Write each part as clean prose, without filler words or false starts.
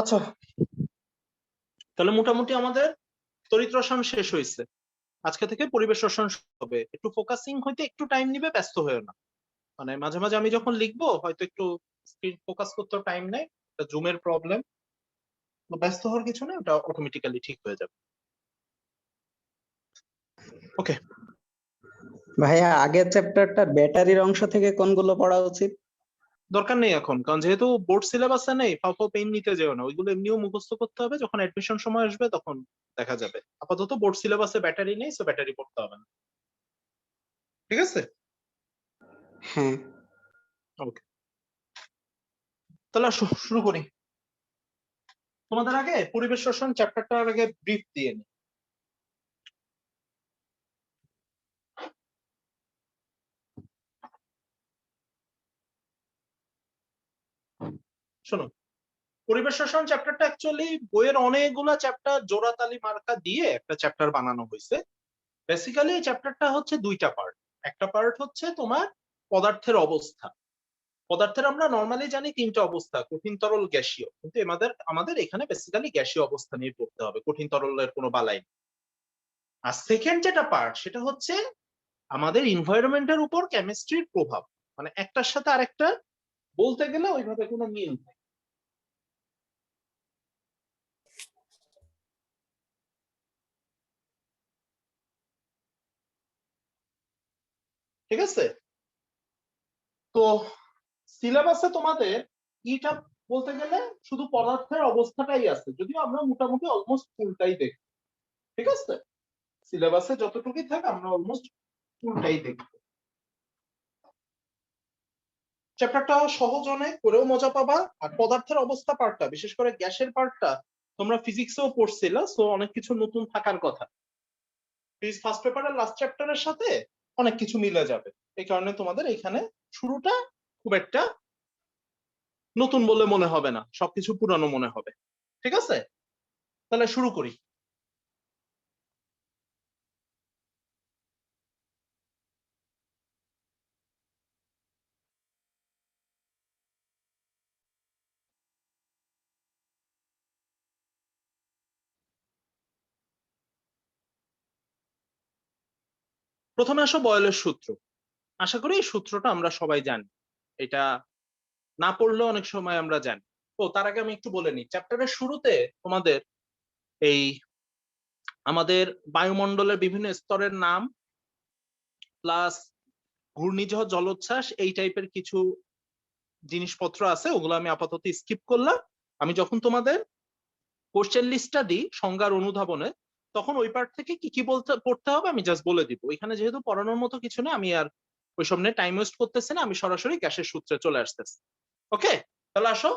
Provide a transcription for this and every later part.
আচ্ছা, তাহলে মোটামুটি আমাদের তড়িৎ রসায়ন শেষ হয়েছে। আজকে থেকে পরিবেশ রসায়ন শুরু হবে। একটু ফোকাসিং হইতে একটু টাইম নিবে, ব্যস্ত হয়েও না। মানে মাঝে মাঝে আমি যখন লিখবো হয়তো একটু স্ক্রিন ফোকাস করতে টাইম নেই, এটা জুমের প্রবলেম। ব্যস্ত হওয়ার কিছু নেই, ওটা অটোমেটিক্যালি ঠিক হয়ে যাবে। ওকে ভাইয়া, আগের চ্যাপ্টারটার ব্যাটারির অংশ থেকে কোনগুলো পড়া উচিত? দরকার নেই এখন, কারণ যেহেতু বোর্ড সিলেবাসে নেই, ফাও পেইন নিতে যেও না। ওইগুলো এমনিও মুখস্থ করতে হবে, যখন অ্যাডমিশন সময় আসবে তখন দেখা যাবে। আপাতত বোর্ড সিলেবাসে ব্যাটারি নেই, সো ব্যাটারি পড়তে হবে না। ঠিক আছে? হ্যাঁ। ওকে, তাহলে শুরু করি। তোমাদের আগে পরিবেশ রসায়ন চ্যাপ্টারটার আগে ব্রিফ দিয়ে নি। শোনো, পরিবেশ রসায়ন চ্যাপ্টারটা অ্যাকচুয়ালি বইয়ের অনেকগুলা চ্যাপ্টার জোড়াতালি মার্কা দিয়ে একটা চ্যাপ্টার বানানো হয়েছে। বেসিক্যালি এই চ্যাপ্টারটা হচ্ছে দুইটা পার্ট। একটা পার্ট হচ্ছে তোমার পদার্থের অবস্থা। পদার্থের আমরা নর্মালি জানি তিনটা অবস্থা, কঠিন, তরল, গ্যাসীয়। কিন্তু আমাদের এখানে বেসিক্যালি গ্যাসীয় অবস্থা নিয়ে পড়তে হবে, কঠিন তরলের কোনো বালাই নেই। আর সেকেন্ড যেটা পার্ট, সেটা হচ্ছে আমাদের এনভায়রনমেন্টের উপর কেমিস্ট্রির প্রভাব। মানে একটার সাথে আরেকটা বলতে গেলে ওইভাবে কোনো মিল নেই। ঠিক আছে? তো সিলেবাসে তোমাদের ইটা বলতে গেলে শুধু পদার্থের অবস্থাটাই আছে, যদিও আমরা মোটামুটি অলমোস্ট ফুলটাই দেখি। ঠিক আছে? সিলেবাসে যতটুকুই থাকে আমরা অলমোস্ট ফুলটাই দেখি। চ্যাপ্টারটা সহজ অনেক, করেও মজা পাবা। আর পদার্থের অবস্থা পার্টটা, বিশেষ করে গ্যাসের পার্টটা, তোমরা ফিজিক্সেও পড়ছিলা, সো অনেক কিছু নতুন থাকার কথা। ফিজিক্স ফার্স্ট পেপারের লাস্ট চ্যাপ্টারের সাথে অনেক কিছু মিলে যাবে। এই কারণে তোমাদের এখানে শুরুটা খুব একটা নতুন বলে মনে হবে না, সবকিছু পুরানো মনে হবে। ঠিক আছে? তাহলে শুরু করি। প্রথমে আসো বয়েলের সূত্র। আশা করি এই সূত্রটা আমরা সবাই জানি, এটা না পড়লেও অনেক সময় আমরা জানি। তো তার আগে আমি একটু বলে নিই, চ্যাপ্টারের শুরুতে তোমাদের এই আমাদের বায়ুমণ্ডলের বিভিন্ন স্তরের নাম প্লাস ঘূর্ণিঝড়, জলোচ্ছ্বাস, এই টাইপের কিছু জিনিসপত্র আছে, ওগুলো আমি আপাতত স্কিপ করলাম। আমি যখন তোমাদের কোশ্চেন লিস্টটা দিই সংজ্ঞার অনুধাবনে, তখন ওই পার্ট থেকে কি কি পড়তে হবে আমি জাস্ট বলে দিব। ওইখানে যেহেতু পড়ানোর মতো কিছু নেই, আমি আর ওইসব নিয়ে টাইম ওয়েস্ট করতেছি না, আমি সরাসরি গ্যাসের সূত্রে চলে আসতেছি। ওকে, তাহলে আসো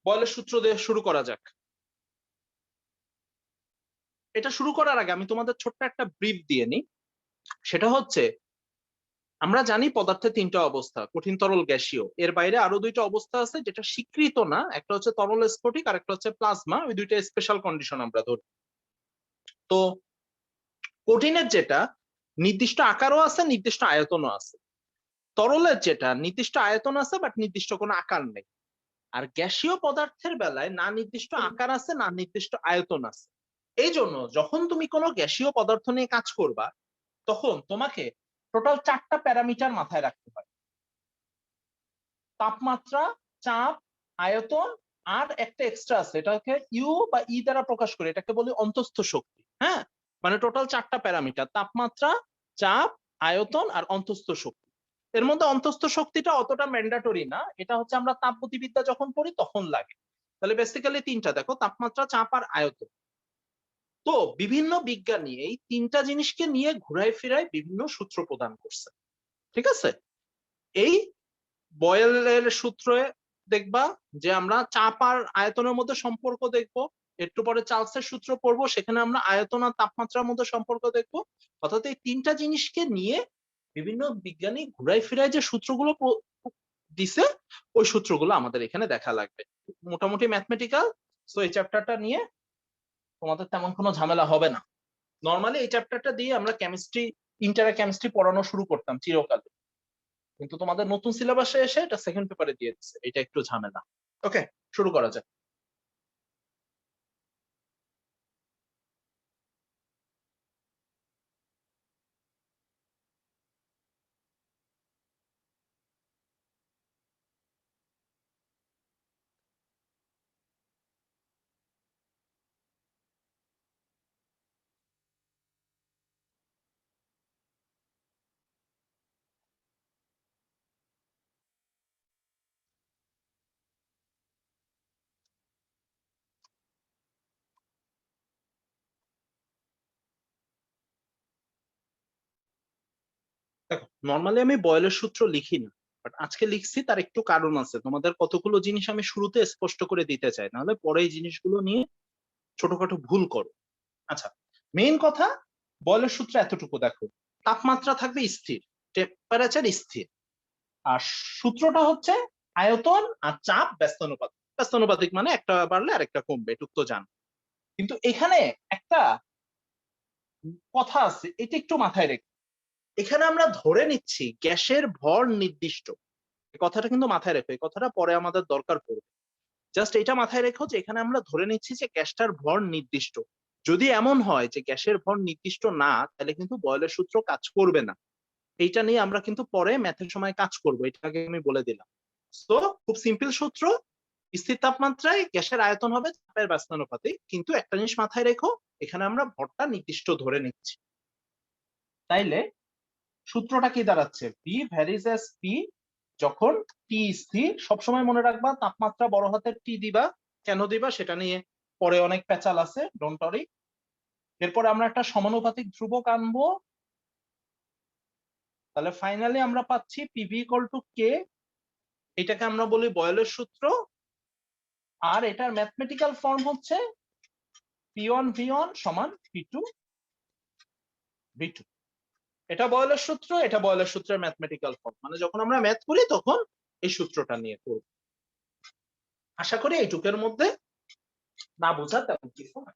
বয়েলের সূত্র দিয়ে শুরু করা যাক। এটা শুরু করার আগে আমি তোমাদের ছোট্ট একটা ব্রিফ দিয়ে নিই। সেটা হচ্ছে, আমরা জানি পদার্থের তিনটা অবস্থা, কঠিন, তরল, গ্যাসীয়। এর বাইরে আরো দুইটা অবস্থা আছে যেটা স্বীকৃত না, একটা হচ্ছে তরল স্ফটিক আর একটা হচ্ছে প্লাজমা। ওই দুইটা স্পেশাল কন্ডিশন আমরা ধরি। তো কঠিনের যেটা নির্দিষ্ট আকারও আছে, নির্দিষ্ট আয়তনও আছে। তরলের যেটা নির্দিষ্ট আয়তন আছে বাট নির্দিষ্ট কোনো আকার নেই। আর গ্যাসীয় পদার্থের বেলায় না নির্দিষ্ট আকার আছে, না নির্দিষ্ট আয়তন আছে। এই জন্য যখন তুমি কোনো গ্যাসীয় পদার্থ নিয়ে কাজ করবা, তখন তোমাকে টোটাল 4টা প্যারামিটার মাথায় রাখতে হয়: তাপমাত্রা, চাপ, আয়তন, আর একটা এক্সট্রা আছে, এটাকে ইউ বা ই দ্বারা প্রকাশ করে, এটাকে বলি অন্তস্থ শক্তি। হ্যাঁ, মানে টোটাল 4টা প্যারামিটার: তাপমাত্রা, চাপ, আয়তন আর অন্তস্থ শক্তি। এর মধ্যে অন্তস্থ শক্তিটা অতটা ম্যান্ডেটরি না, এটা হচ্ছে আমরা তাপগতিবিদ্যা যখন পড়ি তখন লাগে। তাহলে বেসিক্যালি তিনটা দেখো, তাপমাত্রা, চাপ আর আয়তন। তো বিভিন্ন বিজ্ঞানী এই তিনটা জিনিসকে নিয়ে ঘুরায় ফিরায় বিভিন্ন সূত্র প্রদান করছে। ঠিক আছে? এই বয়েলের সূত্রে দেখবা যে আমরা চাপ আর আয়তনের মধ্যে সম্পর্ক দেখবো, একটু পরে চার্লসের সূত্র পড়বো, সেখানে আমরা আয়তন আর তাপমাত্রার মধ্যে সম্পর্ক দেখবো। অর্থাৎ এই তিনটা জিনিসকে নিয়ে বিভিন্ন বিজ্ঞানী ঘুরাই ফিরাই যে সূত্রগুলো দিছে, ওই সূত্রগুলো আমাদের এখানে দেখা লাগবে। মোটামুটি ম্যাথমেটিক্যাল। সো এই চ্যাপ্টারটা নিয়ে তোমাদের তেমন কোনো ঝামেলা হবে না। নর্মালি এই চ্যাপ্টারটা দিয়ে আমরা কেমিস্ট্রি, ইন্টারে কেমিস্ট্রি পড়ানো শুরু করতাম চিরকালে, কিন্তু তোমাদের নতুন সিলেবাসে এসে এটা সেকেন্ড পেপারে দিয়ে দিচ্ছে, এটা একটু ঝামেলা। ওকে, শুরু করা যাক। নর্মালি আমি বয়েলের সূত্র লিখি না, বাট আজকে লিখছি, তার একটু কারণ আছে। তোমাদের কতগুলো জিনিস আমি শুরুতে স্পষ্ট করে দিতে চাই, নাহলে পরে এই জিনিসগুলো নিয়ে ছোটখাটো ভুল করো। আচ্ছা, মেইন কথা, বয়েলের সূত্র এতটুকু দেখো, তাপমাত্রা থাকবে স্থির, টেম্পারেচার স্থির, আর সূত্রটা হচ্ছে আয়তন আর চাপ ব্যস্তানুপাতিক। ব্যস্তানুপাতিক মানে একটা বাড়লে আরেকটা কমবে, এটুক তো জান। কিন্তু এখানে একটা কথা আছে, এটা একটু মাথায় রেখে। এখানে আমরা ধরে নিচ্ছি গ্যাসের ভর নির্দিষ্ট, এই কথাটা কিন্তু মাথায় রেখো, এই কথাটা পরে আমাদের দরকার পড়বে। জাস্ট এটা মাথায় রেখো যে এখানে আমরা ধরে নিচ্ছি যে গ্যাসটার ভর নির্দিষ্ট। যদি এমন হয় যে গ্যাসের ভর নির্দিষ্ট না, তাহলে কিন্তু বয়েলের সূত্র কাজ করবে না। এইটা নিয়ে আমরা কিন্তু পরে ম্যাথের সময় কাজ করবো, এটা আগে আমি বলে দিলাম। তো খুব সিম্পল সূত্র, স্থির তাপমাত্রায় গ্যাসের আয়তন হবে চাপের ব্যস্তানুপাতিক, কিন্তু একটা জিনিস মাথায় রেখো, এখানে আমরা ভরটা নির্দিষ্ট ধরে নিচ্ছি। তাইলে সূত্রটা কি দাঁড়াচ্ছে, পি ভ্যারিজ অ্যাজ পি, যখন টি স্থির। সবসময় মনে রাখবা তাপমাত্রা বড় হাতের টি দিবা, কেন দিবা সেটা নিয়ে পরে অনেক পেঁচাল আছে, ডোন্ট ওয়ারি। এরপরে আমরা একটা সমানুপাতিক ধ্রুবক আনবো, তাহলে ফাইনালি আমরা পাচ্ছি পিভি ইকুয়াল টু কে, এটাকে আমরা বলি বয়েলের সূত্র, আর এটার ম্যাথমেটিক্যাল ফর্ম হচ্ছে P1 V1 সমান P2 V2। এটা বয়েলের সূত্র, এটা বয়েলের সূত্রের ম্যাথমেটিক্যাল ফর্ম, মানে যখন আমরা ম্যাথ করি তখন এই সূত্রটা নিয়ে করব। আশা করি এইটুকের মধ্যে না বোঝা তেমন কিছু না।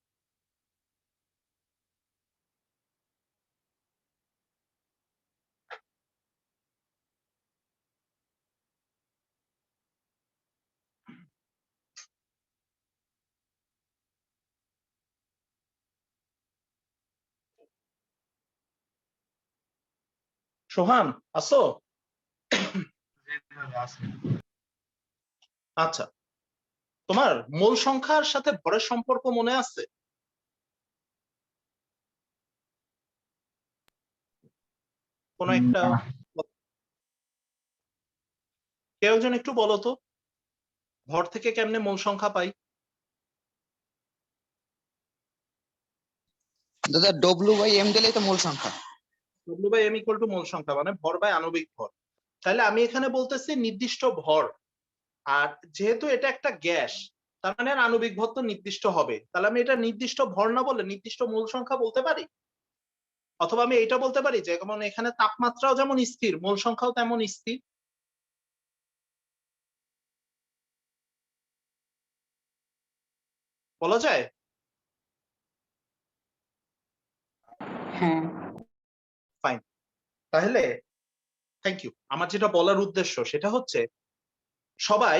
সোহান আসো? আচ্ছা, তোমার মোল সংখ্যার সাথে ভরের সম্পর্ক মনে আছে? কোন একটা কেউ একজন একটু বলো তো, ভর থেকে কেমনে মোল সংখ্যা পাই? দাদা W/M দিলেই তো মূল সংখ্যা। W/M ইকুয়াল টু মোল সংখ্যা, মানে ভর বাই আণবিক ভর। তাহলে আমি এখানে বলতেছি নির্দিষ্ট ভর, আর যেহেতু এটা একটা গ্যাস, তার মানে এর আণবিক ভর তো নির্দিষ্ট হবে। তাহলে আমি এটা নির্দিষ্ট ভর না বলে নির্দিষ্ট মোল সংখ্যা বলতে পারি। অথবা আমি এটা বলতে পারি যে যেমন এখানে তাপমাত্রাও যেমন স্থির, মোল সংখ্যাও তেমন স্থির। বলা যায়? হ্যাঁ। ফাইন, তাহলে থ্যাংক ইউ। আমার যেটা বলার উদ্দেশ্য সেটা হচ্ছে, সবাই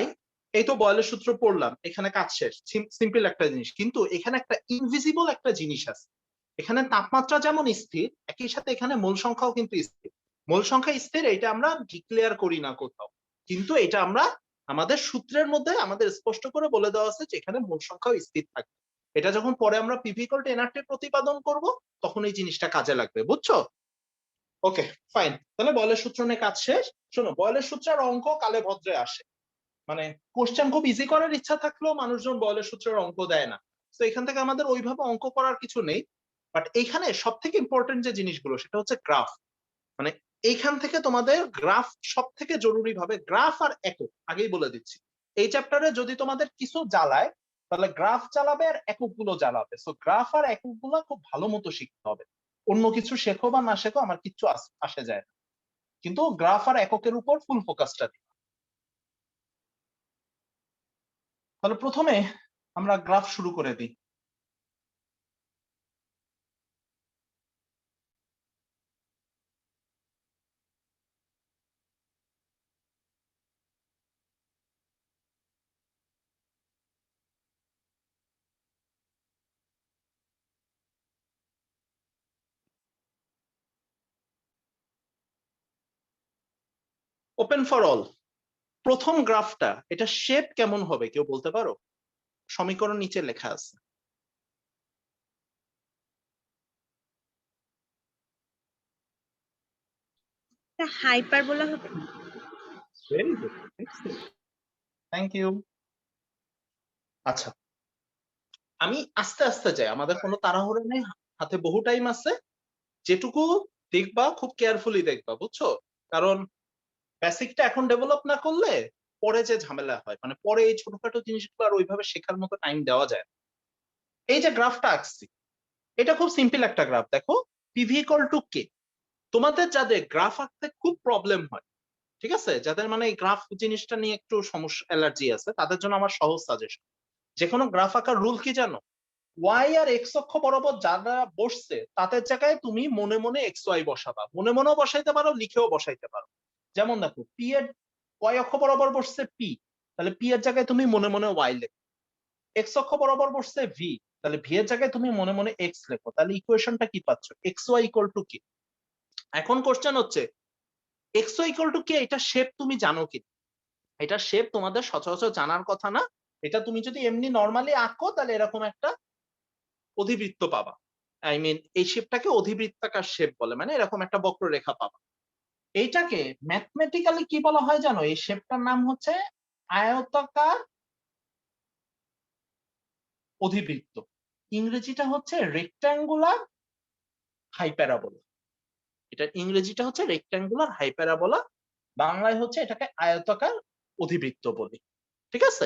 এই তো বয়েলের সূত্র পড়লাম, এখানে কাজ শেষ, সিম্পল একটা জিনিস। কিন্তু এখানে একটা ইনভিজিবল একটা জিনিস আছে। এখানে তাপমাত্রা যেমন স্থির, একই সাথে এখানে মোল সংখ্যাও কিন্তু স্থির। মোল সংখ্যা স্থির, এটা আমরা ডিক্লেয়ার করি না কোথাও, কিন্তু এটা আমরা আমাদের সূত্রের মধ্যে আমাদের স্পষ্ট করে বলে দেওয়া আছে যে এখানে মোল সংখ্যাও স্থির থাকবে। এটা যখন পরে আমরা পিভি ইকুয়াল টু এনআরটি প্রতিপাদন করব, তখন এই জিনিসটা কাজে লাগবে, বুঝছো? ওকে ফাইন, তাহলে বয়েলের সূত্র নিয়ে কাজ শেষ। শোনো, বয়েলের সূত্রের অঙ্ক কালে ভদ্রে আসে, মানে কোশ্চেন খুব ইজি করার ইচ্ছা থাকলেও মানুষজন বয়েলের সূত্রের অঙ্ক দেয় না। তো এখান থেকে আমাদের ওইভাবে অঙ্ক করার কিছু নেই। বাট এইখানে সব থেকে ইম্পর্টেন্ট যে জিনিসগুলো সেটা হচ্ছে গ্রাফ। মানে এইখান থেকে তোমাদের গ্রাফ সব থেকে জরুরি ভাবে, গ্রাফ আর একক আগেই বলে দিচ্ছি। এই চ্যাপ্টারে যদি তোমাদের কিছু জ্বালায়, তাহলে গ্রাফ জ্বালাবে আর একক গুলো জ্বালাবে। সো গ্রাফ আর একক গুলো খুব ভালো মতো শিখতে হবে। অন্য কিছু শেখো বা না শেখো আমার কিচ্ছু আসে যায় না, কিন্তু গ্রাফ আর এককের উপর ফুল ফোকাসটা দিই। তাহলে প্রথমে আমরা গ্রাফ শুরু করে দিই। ওপেন ফর অল, প্রথম গ্রাফটা এটা শেপ কেমন হবে কেউ বলতে পারো? সমীকরণ নিচে লেখা আছে। হাইপারবোলা হবে। Very good, thank you. আচ্ছা, আমি আস্তে আস্তে যাই, আমাদের কোনো তাড়াহুড়ো নেই, হাতে বহু টাইম আছে। যেটুকু দেখবা খুব কেয়ারফুলি দেখবা, বুঝছো? কারণ বেসিকটা এখন ডেভেলপ না করলে পরে যে ঝামেলা হয়, মানে পরে এই ছোটখাটো জিনিসগুলো আর ওইভাবে শেখার মতো টাইম দেওয়া যায় না। এই যে গ্রাফটা আঁকছি, এটা খুব সিম্পল একটা গ্রাফ। দেখো পিভি ইকুয়াল টু কে। তোমাদের যাদের গ্রাফ আঁকতে খুব প্রবলেম হয়, ঠিক আছে, যাদের মানে এই গ্রাফ জিনিসটা নিয়ে একটু সমস্যা, অ্যালার্জি আছে, তাদের জন্য আমার সহজ সাজেশন, যে কোনো গ্রাফ আঁকার রুল কি জানো? ওয়াই আর এক্স অক্ষ বরাবর যারা বসছে তাদের জায়গায় তুমি মনে মনে এক্স ওয়াই বসাবা, মনে মনেও বসাইতে পারো, লিখেও বসাইতে পারো। যেমন দেখো পি এর ওয়াই অক্ষ বরাবর বসছে পি, তাহলে পি এর জায়গায় তুমি মনে মনে ওয়াই লেখো। এক্স অক্ষ বরাবর বসছে ভি, তাহলে ভি এর জায়গায় তুমি মনে মনে এক্স লেখো। তাহলে ইকুয়েশনটা কি পাচ্ছ? এক্স ওয়াই ইকুয়াল টু কি। এখন কোশ্চেন হচ্ছে এক্স ওয়াই ইকুয়াল টু কি, এটা শেপ তুমি জানো কি? এটা শেপ তোমাদের সচরাচর জানার কথা না। এটা তুমি যদি এমনি নর্মালি আঁকো তাহলে এরকম একটা অধিবৃত্ত পাবা। আই মিন এই শেপটাকে অধিবৃত্তাকার শেপ বলে, মানে এরকম একটা বক্ররেখা পাবা। এইটাকে ম্যাথমেটিক্যালি কি বলা হয় জানো? এই শেপটার নাম হচ্ছে আয়তাকার অধিবৃত্ত। ইংরেজিটা হচ্ছে রেক্ট্যাঙ্গুলার হাইপ্যারাবোলা। এটা ইংরেজিটা হচ্ছে রেক্ট্যাঙ্গুলার হাইপ্যারাবোলা, বাংলায় হচ্ছে এটাকে আয়তাকার অধিবৃত্ত বলি। ঠিক আছে,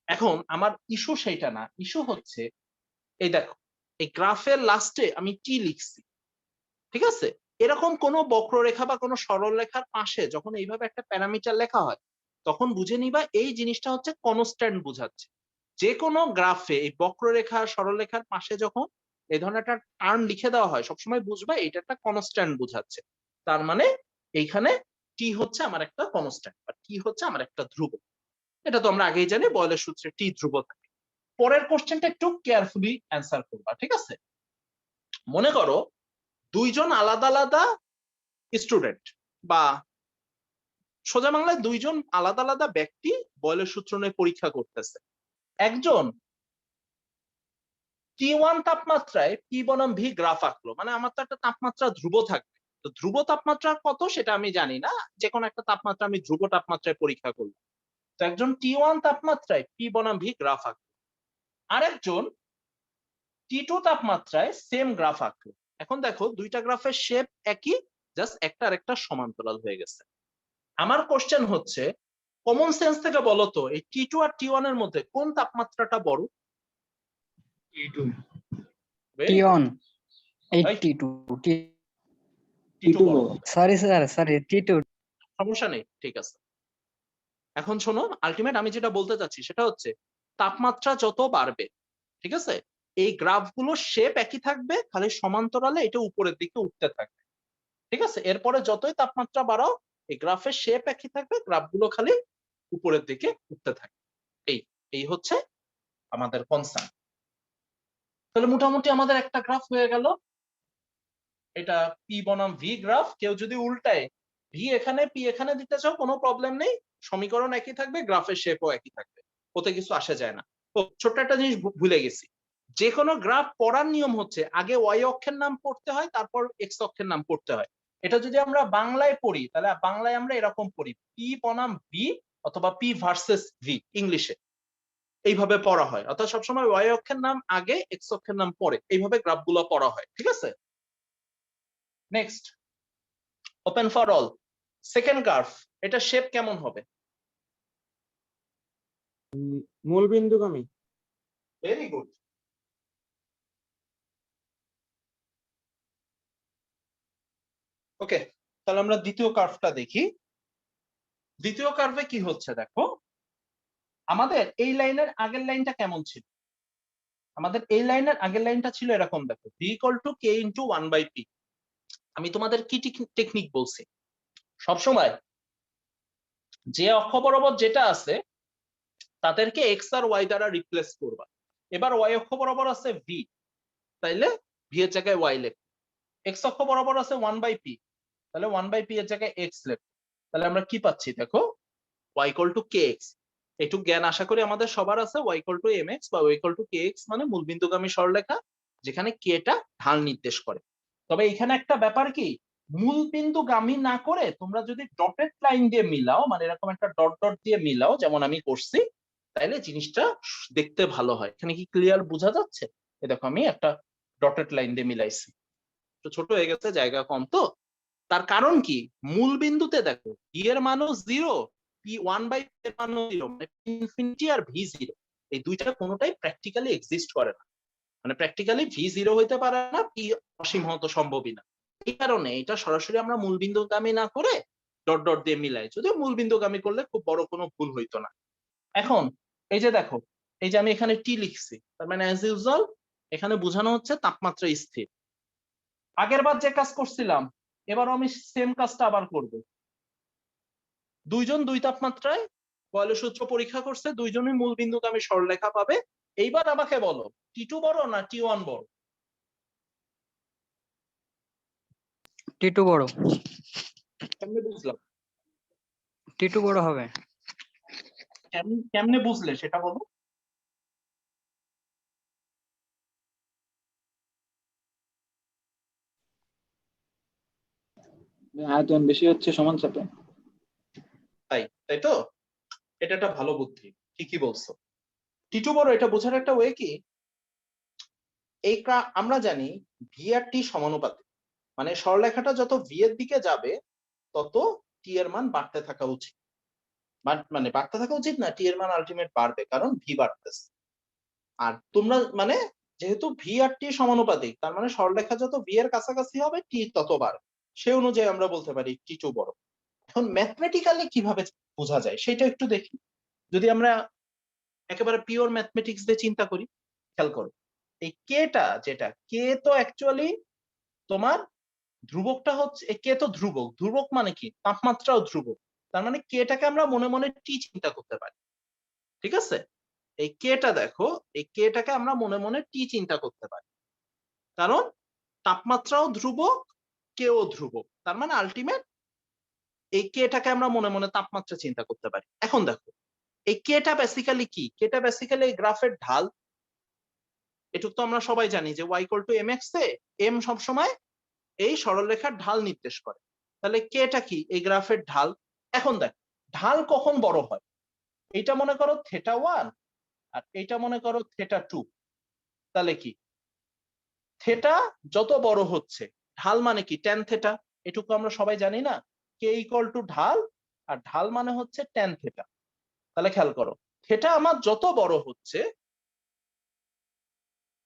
এখন আমার ইস্যু সেইটা না, ইস্যু হচ্ছে এই দেখো এই গ্রাফের লাস্টে আমি টি লিখছি, ঠিক আছে। এরকম কোনো বক্ররেখা বা কোনো সরলরেখার পাশে যখন এইভাবে একটা প্যারামিটার লেখা হয়, তখন বুঝে নিবা এই জিনিসটা হচ্ছে কনস্ট্যান্ট বোঝাচ্ছে। যে কোনো গ্রাফে এই বক্ররেখা সরলরেখার পাশে যখন এই ধরনের একটা টার্ম লিখে দেওয়া হয়, সবসময় বুঝবা এটা একটা কনস্ট্যান্ট বোঝাচ্ছে। তার মানে এইখানে টি হচ্ছে আমার একটা কনস্ট্যান্ট, বা টি হচ্ছে আমার একটা ধ্রুবক। এটা তো আমরা আগেই জানি, বয়লের সূত্রে টি ধ্রুব থাকে। পরের কোশ্চেনটা একটু কেয়ারফুলি অ্যান্সার করবা, ঠিক আছে। মনে করো দুইজন আলাদা আলাদা স্টুডেন্ট, বা সোজা বাংলায় দুইজন আলাদা আলাদা ব্যক্তি বয়লের সূত্র নিয়ে পরীক্ষা করতেছে। একজন T1 তাপমাত্রায় P বনাম V গ্রাফ আঁকলো, মানে আমার তো একটা তাপমাত্রা ধ্রুব থাকবে, তো ধ্রুব তাপমাত্রা কত সেটা আমি জানি না, যে কোনো একটা তাপমাত্রা আমি ধ্রুব তাপমাত্রায় পরীক্ষা করলাম। তো একজন T1 তাপমাত্রায় P বনাম V গ্রাফ আঁকলো, আরেকজন T2 তাপমাত্রায় সেম গ্রাফ আঁকলো। এখন দেখো দুইটা গ্রাফের শেপ একই, জাস্ট একটা আরেকটা সমান্তরাল হয়ে গেছে। আমার কোশ্চেন হচ্ছে কমন সেন্স থেকে বলো তো এই T2 আর T1 এর মধ্যে কোন তাপমাত্রাটা বড়? Very good. T1 এই Right? T2 T2 বড়। সরি স্যার সরি T2 সমস্যা নেই, ঠিক আছে। এখন শোনো, আলটিমেট আমি যেটা বলতে চাচ্ছি সেটা হচ্ছে তাপমাত্রা যত বাড়বে, ঠিক আছে, এই গ্রাফগুলোর শেপ একই থাকবে, খালি সমান্তরালে এটা উপরের দিকে উঠতে থাকবে। ঠিক আছে, এরপরে যতই তাপমাত্রা বাড়াও এই গ্রাফের শেপ একই থাকবে, গ্রাফগুলো খালি উপরের দিকে উঠতে থাকবে। এই এই হচ্ছে আমাদের কনসার্ন। তাহলে মোটামুটি আমাদের একটা গ্রাফ হয়ে গেল, এটা পি বনাম ভি গ্রাফ। কেউ যদি উল্টায় ভি এখানে পি এখানে দিতে চাও কোনো প্রবলেম নেই, সমীকরণ একই থাকবে, গ্রাফের শেপও একই থাকবে, ওতে কিছু আসে যায় না। তো ছোট্ট একটা জিনিস ভুলে গেছি, যে কোনো গ্রাফ পড়ার নিয়ম হচ্ছে আগে ওয়াই অক্ষের নাম পড়তে হয়, তারপর এক্স অক্ষের নাম পড়তে হয়। এটা যদি আমরা বাংলায় পড়ি তাহলে বাংলায় আমরা এরকম পড়ি পি বনাম ভি অথবা পি ভার্সেস ভি, ইংলিশে এইভাবে পড়া হয়। অর্থাৎ সবসময় ওয়াই অক্ষের নাম আগে, এক্স অক্ষের নাম পরে, এইভাবে গ্রাফগুলো পড়া হয়। ঠিক আছে, next open for all. Second graph, এটা শেপ কেমন হবে? মূলবিন্দুগামী। Very good. ওকে, তাহলে আমরা দ্বিতীয় কার্ভটা দেখি। দ্বিতীয় কার্ভে কি হচ্ছে দেখো, আমাদের এই লাইনের আগের লাইনটা কেমন ছিল? আমাদের এই লাইনের আগের লাইনটা ছিল এরকম, দেখো v equal to k into 1/p। আমি তোমাদের কি টেকনিক বলছি, সবসময় যে অক্ষ বরাবর যেটা আছে তাদেরকে x আর y দ্বারা রিপ্লেস করবা। এবার y অক্ষ বরাবর আছে v, তাইলে v এর জায়গায় y লেখ। x অক্ষ বরাবর আছে 1/p, তাহলে 1/p এর জায়গায় x লেখ। তাহলে আমরা কি পাচ্ছি দেখো, y ইকুয়াল টু kx। একটু জ্ঞান আশা করি আমাদের সবার আছে, y ইকুয়াল টু mx বা y ইকুয়াল টু kx মানে মূলবিন্দুগামী সরলরেখা, যেখানে k টা ঢাল নির্দেশ করে। তবে এখানে একটা ব্যাপার কি, মূলবিন্দুগামী না করে তোমরা যদি ডটেড লাইন দিয়ে মিলাও, মানে এরকম একটা ডট ডট দিয়ে মিলাও যেমন আমি করছি, তাহলে জিনিসটা দেখতে ভালো হয়। এখানে কি ক্লিয়ার বোঝা যাচ্ছে? এই দেখো আমি একটা ডটেড লাইন দিয়ে মিলাইছি, তো ছোট হয়ে গেছে, জায়গা কম তো, তার কারণ কি, মূল বিন্দুতে দেখো ভি এর মানও 0, p1/v এর মানও 0, মানে ইনফিনিটি আর v0 এই দুইটা কোনোটাই প্র্যাকটিক্যালি এক্সিস্ট করে না, মানে প্র্যাকটিক্যালি v0 হইতে পারে না, p অসীম হওয়া তো সম্ভবই না। এই কারণে এটা সরাসরি আমরা মূল বিন্দুগামী না করে ডট ডট দিয়ে মিলাই, যদিও মূল বিন্দুগামী করলে খুব বড় কোনো ভুল হইতো না। এখন এই যে দেখো, এই যে আমি এখানে টি লিখছি, তার মানে অ্যাজ ইউজুয়াল এখানে বোঝানো হচ্ছে তাপমাত্রা স্থির। আগের বার যে কাজ করছিলাম এবারও আমি সেম কাজটা আবার করব। দুইজন দুই তাপমাত্রায় বয়লের সূত্র পরীক্ষা করছে, দুইজনই মূল বিন্দুগামী সরলরেখা পাবে। এইবার আমাকে বলো টি2 বড় না টি1 বড়? টি2 বড়। কেমনে বুঝলাম? টি2 বড় হবে। কেমনে বুঝলে সেটা বলো। আয়তন বেশি হচ্ছে সমান চাপে। তাই তো, এটা একটা ভালো বুদ্ধি, ঠিকই বলছো। টি2 বড় এটা বোঝার একটা ওয়ে কি, আমরা জানি ভি আর টি সমানুপাতিক, মানে সরলরেখাটা যত ভি এর দিকে যাবে তত টি এর মান বাড়তে থাকা উচিত, মানে বাড়তে থাকা উচিত না, টি এর মান আলটিমেট বাড়বে কারণ ভি বাড়তেছে। আর তোমরা মানে যেহেতু ভি আর টি সমানুপাতিক, তার মানে সরলরেখা যত ভি এর কাছাকাছি হবে টি তত বাড়বে, সেই অনুযায়ী আমরা বলতে পারি টি2 বড়। এখন ম্যাথমেটিক্যালি কিভাবে বোঝা যায় সেটা একটু দেখি। যদি আমরা একেবারে পিওর ম্যাথমেটিক্স দিয়ে চিন্তা করি, খেয়াল করো এই কেটা, যেটা কে তো অ্যাকচুয়ালি তোমার ধ্রুবকটা হচ্ছে, কে তো ধ্রুবক, ধ্রুবক মানে কি তাপমাত্রাও ধ্রুবক, তার মানে কেটাকে আমরা মনে মনে টি চিন্তা করতে পারি, ঠিক আছে? এই কেটা দেখো, এই কেটাকে আমরা মনে মনে টি চিন্তা করতে পারি, কারণ তাপমাত্রাও ধ্রুবক, কেও ধ্রুবক, তার মানে আলটিমেট এই কেটাকে আমরা মনে মনে তাপমাত্রা চিন্তা করতে পারি। এখন দেখো এই কেটা বেসিক্যালি কি, কেটা বেসিক্যালি এই গ্রাফের ঢাল। এটুকু তো আমরা সবাই জানি যে y=mx এ m সবসময় এই সরলরেখার ঢাল নির্দেশ করে, তাহলে কেটা কি এই গ্রাফের ঢাল। এখন দেখ ঢাল কখন বড় হয়, এইটা মনে করো θ1 আর এইটা মনে করো θ2, তাহলে কি থেটা যত বড় হচ্ছে, ঢাল মানে কি tan θ, এটুকু আমরা সবাই জানি না, k = ঢাল আর ঢাল মানে হচ্ছে tan θ। তাহলে খেয়াল করো থেটা আমার যত বড় হচ্ছে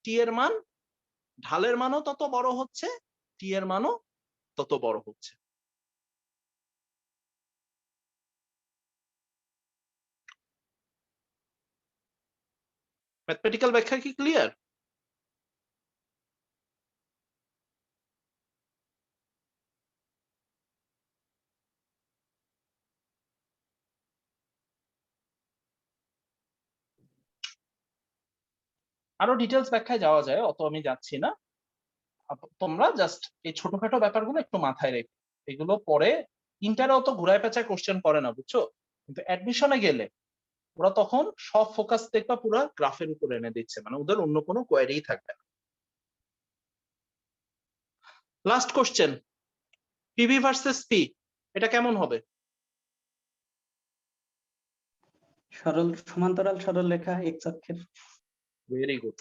টি এর মান, ঢালের মানও তত বড় হচ্ছে, টি এর মানও তত বড় হচ্ছে। ম্যাথমেটিক্যাল ব্যাখ্যা কি ক্লিয়ার? আরো ডিটেলস ব্যাখ্যায় যাওয়া যায়, অত আমি যাচ্ছি না। তোমরা জাস্ট এই ছোটখাটো ব্যাপারগুলো একটু মাথায় রেখো, এগুলো পরে ইন্টারে অত ঘুরায় পেঁচায় কোশ্চেন করে না, বুঝছো? কিন্তু অ্যাডমিশনে গেলে ওরা তখন সব ফোকাস দেখবা পুরো গ্রাফের উপর এনে দিচ্ছে, মানে ওদের অন্য কোনো কোয়ারিই থাকবে না। Last question, PV versus P, এটা কেমন হবে? সমান্তরাল সরলরেখা এক্স অক্ষের। ভেরি গুড,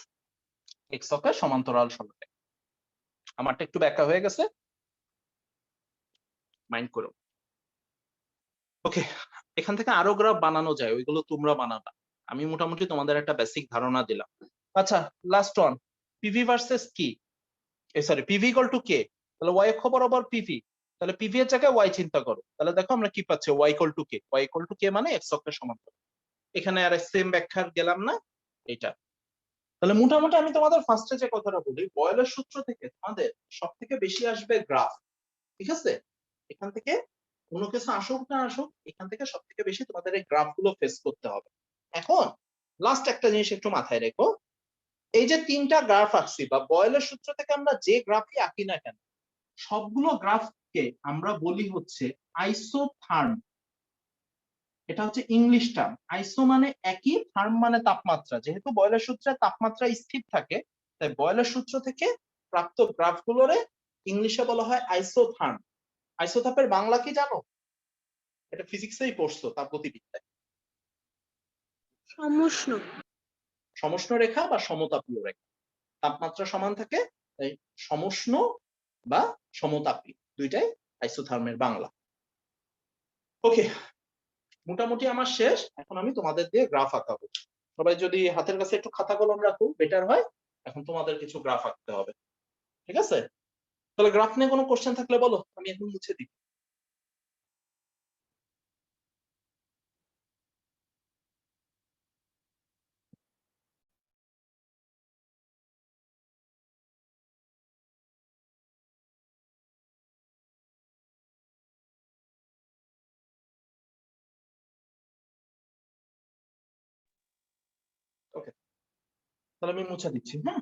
এক্স অক্ষের সমান্তরাল সরলরেখা। আমারটা একটু ব্যাখ্যা হয়ে গেছে, মাইন্ড করো। ওকে, এখান থেকে আরো গ্রাফ বানানো যায়, ওইগুলো তোমরা বানাবা, আমি মোটামুটি তোমাদের একটা বেসিক ধারণা দিলাম। আচ্ছা লাস্ট ওয়ান, পিভি ভার্সেস কি, সরি পিভি = কে, তাহলে y অক্ষ বরাবর পিভি, তাহলে পিভি এর জায়গায় y চিন্তা করো, তাহলে দেখো আমরা কি পাচ্ছি, y = কে, y = কে মানে x অক্ষের সমান্তরাল। এখানে আর সেম ব্যাখ্যা গেলাম না এটা। তাহলে মোটামুটি আমি তোমাদের ফার্স্টে যে কথাটা বলি, বয়লের সূত্র থেকে তোমাদের সবথেকে বেশি আসবে গ্রাফ, ঠিক আছে? এখান থেকে কোনো কিছু আসুক না আসুক, এখান থেকে সবথেকে বেশি তোমাদের এই গ্রাফ গুলো ফেস করতে হবে। এখন লাস্ট একটা জিনিস একটু মাথায় রেখো, এই যে তিনটা গ্রাফ আঁকছি বা বয়লের সূত্র থেকে আমরা যে গ্রাফই আঁকি না কেন, সবগুলো গ্রাফকে আমরা বলি হচ্ছে আইসোথার্ম। এটা হচ্ছে ইংলিশ টার্ম, আইসো মানে একই, থার্ম মানে তাপমাত্রা, যেহেতু বয়লের সূত্রে তাপমাত্রা স্থির থাকে, তাই বয়লের সূত্র থেকে প্রাপ্ত গ্রাফগুলোরে ইংলিশে বলা হয় আইসোথার্ম। আইসোথার্মের বাংলা কি জানো? এটা ফিজিক্সেই পড়ছো, তাপগতিবিদ্যায়। সমষ্ণ। সমষ্ণ রেখা বা সমতাপীয় রেখা, তাপমাত্রা সমান থাকে তাই সমষ্ণ বা সমতাপী দুইটাই আইসোথার্মের বাংলা। ওকে, মোটামুটি আমার শেষ। এখন আমি তোমাদের দিয়ে গ্রাফ আঁকাবো। সবাই যদি হাতের কাছে একটু খাতা কলম রাখো বেটার হয়। এখন তোমাদের কিছু গ্রাফ আঁকতে হবে, ঠিক আছে? তাহলে গ্রাফ নিয়ে কোনো কোশ্চেন থাকলে বলো, আমি এখন মুছে দিই। ওকে, তাহলে আমি মুছে দিচ্ছি। হ্যাঁ,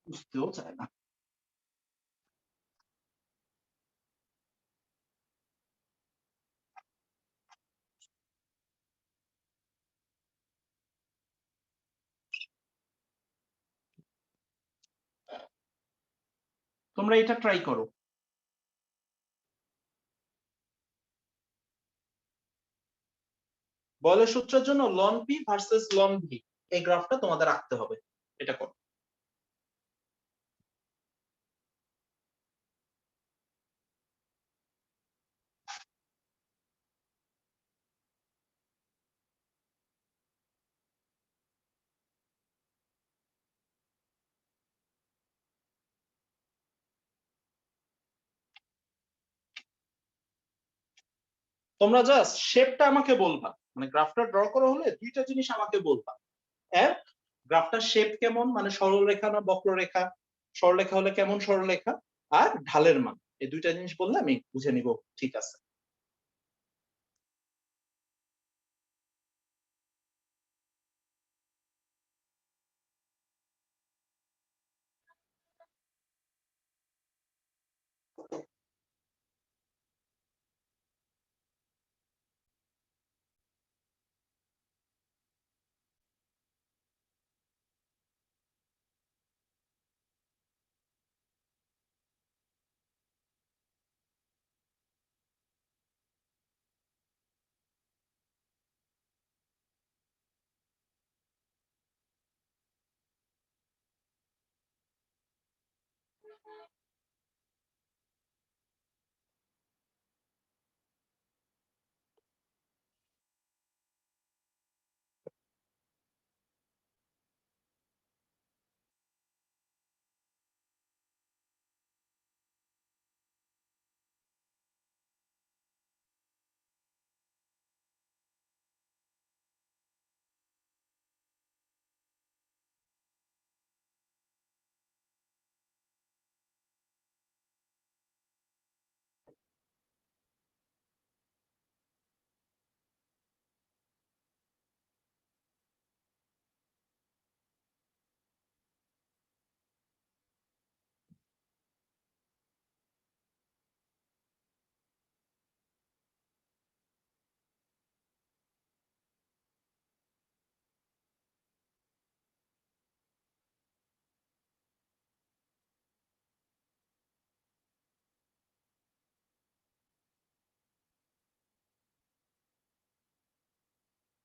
বুঝতেও চায় না। তোমরা এটা ট্রাই করো। বয়লের সূত্রের জন্য ln P versus ln V এই গ্রাফটা তোমাদের আঁকতে হবে। এটা করো। তোমরা জাস্ট শেপটা আমাকে বলবা, মানে গ্রাফটা ড্র করা হলে দুইটা জিনিস আমাকে বলবা। এক, গ্রাফটার শেপ কেমন, মানে সরলরেখা না বক্ররেখা, সরলরেখা হলে কেমন সরলরেখা, আর ঢালের মান। এই দুইটা জিনিস বললে আমি বুঝে নিব ঠিক আছে।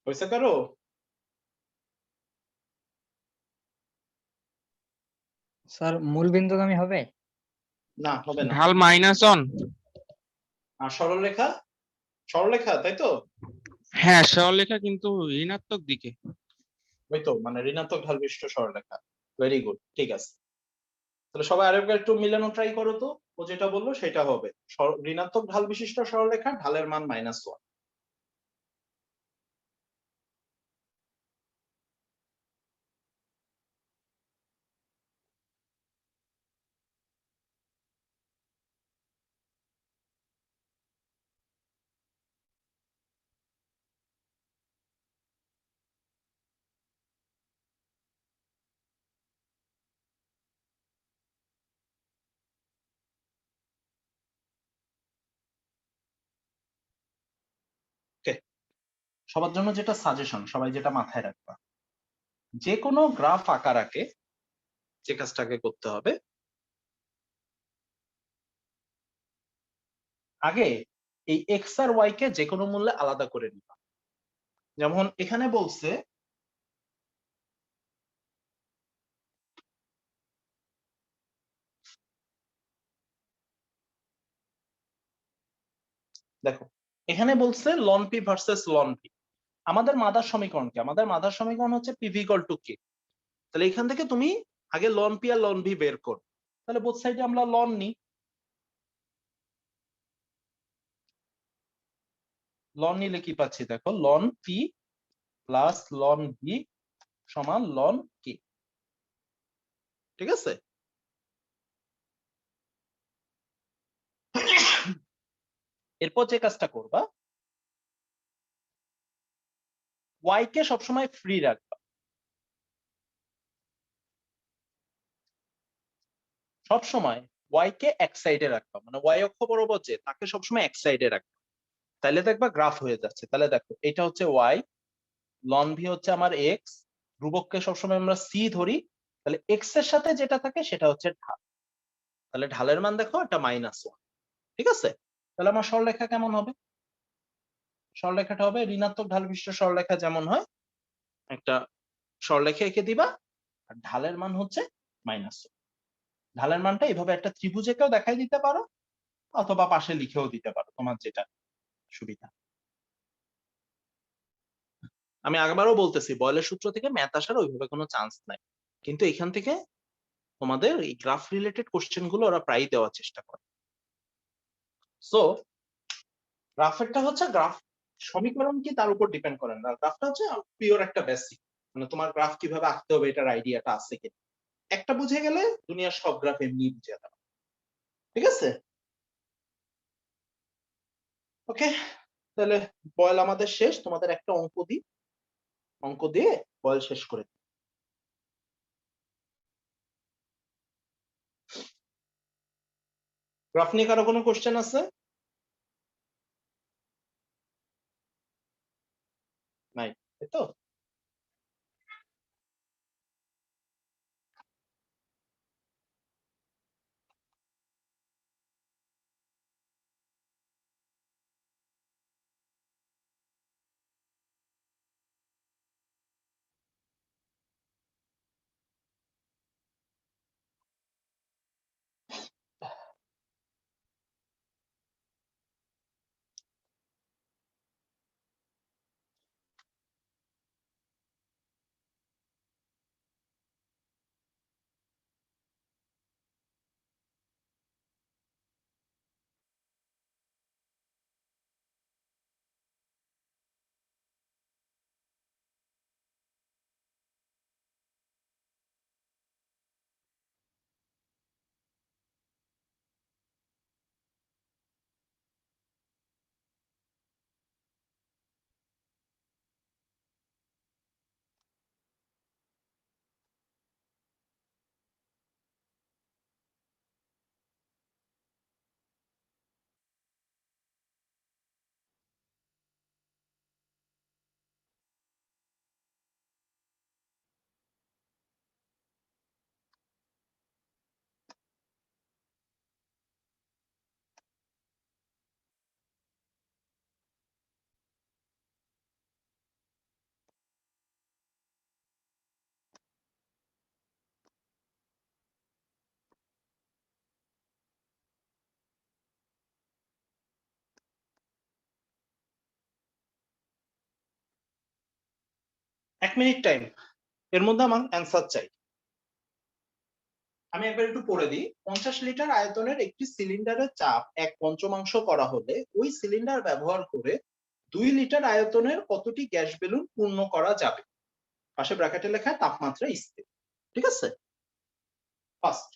হয়েছে কারো? স্যার মূল বিন্দুগামী হবে? না, হবে না। ঢাল -1। আর সরলরেখা, সরলরেখা তাই তো? হ্যাঁ, সরলরেখা কিন্তু ঋণাত্মক দিকে। ওই তো, মানে ঋণাত্মক ঢাল বিশিষ্ট সরলরেখা। ভেরি গুড, ঠিক আছে। তাহলে সবাই আরেকবার একটু মিলানো ট্রাই করো তো। ও যেটা বললো সেটা হবে। ঋণাত্মক ঢাল বিশিষ্ট সরলরেখা, ঢালের মান -1। ওকে, সবার জন্য যেটা সাজেশন, সবাই যেটা মাথায় রাখবা, যে কোনো গ্রাফ আঁকার আগে যে কাজটাকে করতে হবে, আগে এই এক্স আর ওয়াই কে যে কোনো মূল্যে আলাদা করে নিবা। যেমন এখানে বলছে দেখো এখানে বলছে ln P versus ln P. আমাদের মাদার সমীকরণ কি? আমাদের মাদার সমীকরণ হচ্ছে পিভি ইকুয়াল টু কে। তাহলে এখান থেকে তুমি আগে loan P R loan V বের করো। তাহলে বোথ সাইডে আমরা লন নিই। লন নিলে কি পাচ্ছি দেখো, ln P plus ln V সমান লন কে। ঠিক আছে? এরপর যে কাজটা করবা, ওয়াই কে সবসময় ফ্রি রাখবা। সবসময় ওয়াই কে এক সাইডে রাখবা, মানে ওয়াই অক্ষ বরাবর যে তাকে সবসময় এক সাইডে রাখবা। তাহলে দেখবা গ্রাফ হয়ে যাচ্ছে। তাহলে দেখো এটা হচ্ছে ওয়াই, লন ভি হচ্ছে আমার এক্স, ধ্রুবককে সবসময় আমরা সি ধরি। তাহলে এক্স এর সাথে যেটা থাকে সেটা হচ্ছে ঢাল। তাহলে ঢালের মান দেখো এটা -1। ঠিক আছে? তাহলে আমার সরলরেখা কেমন হবে? সরলরেখাটা হবে ঋণাত্মক ঢাল বিশিষ্ট সরলরেখা যেমন হয়, একটা সরলরেখা এঁকে দিবা, আর ঢালের মান হচ্ছে -1। ঢালের মানটা এইভাবে একটা ত্রিভুজেকেও দেখাই দিতে পারো, অথবা পাশে লিখেও দিতে পারো, তোমার যেটা সুবিধা। আমি আগেবারও বলতেছি, বয়লের সূত্র থেকে ম্যাথ আসার ওইভাবে কোনো চান্স নাই, কিন্তু এখান থেকে তোমাদের এই গ্রাফ রিলেটেড কোশ্চেন গুলো ওরা প্রায় দেওয়ার চেষ্টা করে। সো গ্রাফেরটা হচ্ছে, গ্রাফ সমীকরণ কি তার উপর ডিপেন্ড করে না, গ্রাফটা হচ্ছে পিওর একটা বেসিক, মানে তোমার গ্রাফ কিভাবে আঁকতে হবে এটার আইডিয়াটা আছে কিনা একটা বুঝে গেলে দুনিয়ার সব গ্রাফ এমনি বুঝে যাবে। ঠিক আছে? ওকে, তাহলে বয়েল আমাদের শেষ। তোমাদের একটা অঙ্ক দিই, অঙ্ক দিয়ে বয়েল শেষ করে দিই। গ্রাফ নিয়ে কারো কোনো কোশ্চেন আছে? নাই, তাই তো? এক মিনিট টাইম, এর মধ্যে আমার অ্যান্সার চাই। আমি একবার একটু পড়ে দিই। 50 লিটার আয়তনের একটি সিলিন্ডারের চাপ 1/5 করা হলে ওই সিলিন্ডার ব্যবহার করে 2 লিটার আয়তনের কতটি গ্যাস বেলুন পূর্ণ করা যাবে? পাশে ব্র্যাকেটে লেখা তাপমাত্রা স্থির। ঠিক আছে? ফার্স্ট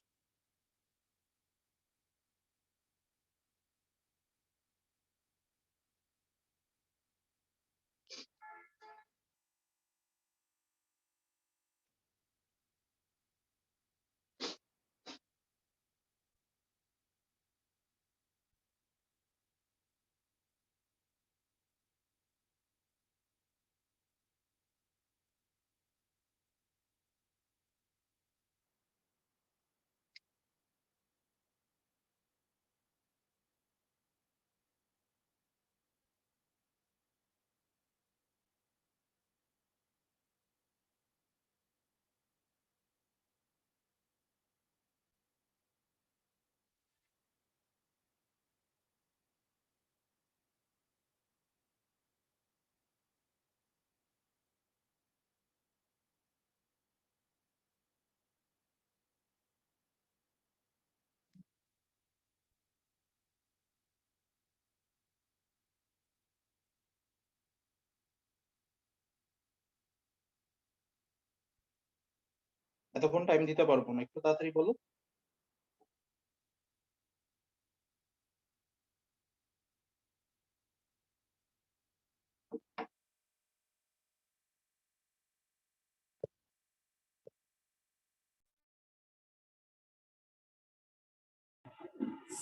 এতক্ষণ টাইম দিতে পারবো না, একটু তাড়াতাড়ি বলো।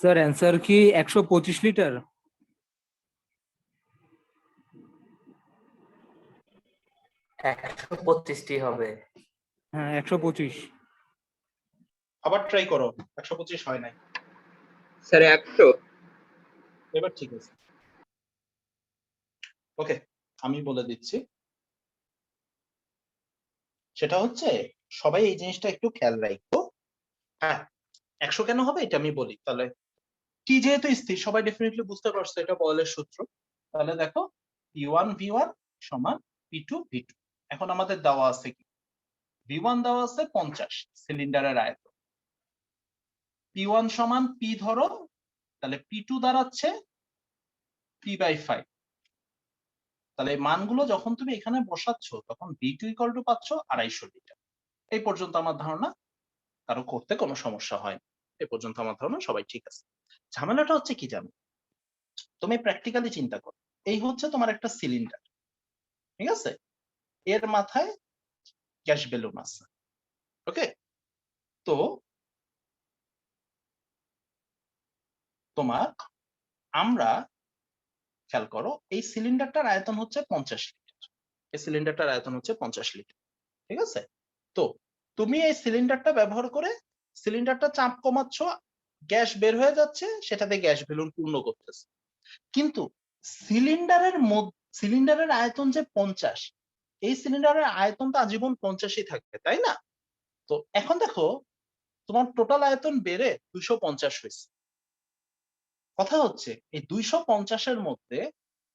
স্যার অ্যান্সার কি 125 লিটার? 125টি হবে। হ্যাঁ 125। আবার ট্রাই করো, 125 হয় নাই। স্যার 100। এবার ঠিক আছে। ওকে, আমি বলে দিচ্ছি। সেটা হচ্ছে, সবাই এই জিনিসটা একটু খেয়াল রাখবো। হ্যাঁ, 100 কেন হবে এটা আমি বলি। তাহলে টি যেহেতু স্থির, সবাই ডেফিনেটলি বুঝতে পারছো এটা বয়েলের সূত্র। তাহলে দেখো P1 V1 সমান P2 V2। এখন আমাদের দেওয়া আছে কি, V1 দেওয়া আছে 50 সিলিন্ডারের আয়তন, P1 সমান P ধরো, তাহলে P2 দাঁড়াচ্ছে P/5। তাহলে এই মানগুলো যখন তুমি এখানে বসাচ্ছ তখন V2 ইকুয়াল টু পাচ্ছ 250 লিটার। এই পর্যন্ত আমার ধারণা কারো করতে কোনো সমস্যা হয় না। এই পর্যন্ত আমার ধারণা সবাই ঠিক আছে। ঝামেলাটা হচ্ছে কি জানো, তুমি প্র্যাকটিক্যালি চিন্তা করো, এই হচ্ছে তোমার একটা সিলিন্ডার, ঠিক আছে? এর মাথায় গ্যাস বেলুন আছে, ওকে? তো তোমার, আমরা খেয়াল করো, এই সিলিন্ডারটার আয়তন হচ্ছে 50 লিটার। এই সিলিন্ডারটার আয়তন হচ্ছে 50 লিটার, ঠিক আছে? তো তুমি এই সিলিন্ডারটা ব্যবহার করে সিলিন্ডারটা চাপ কমাচ্ছ, গ্যাস বের হয়ে যাচ্ছে, সেটাতে গ্যাস বেলুন পূর্ণ করতেছে। কিন্তু সিলিন্ডারের আয়তন যে 50, এই সিলিন্ডারের আয়তন তো আজীবন 50ই থাকবে, তাই না? তো এখন দেখো, তোমার টোটাল আয়তন বেড়ে 250 হয়েছে। কথা হচ্ছে এই 250-এর মধ্যে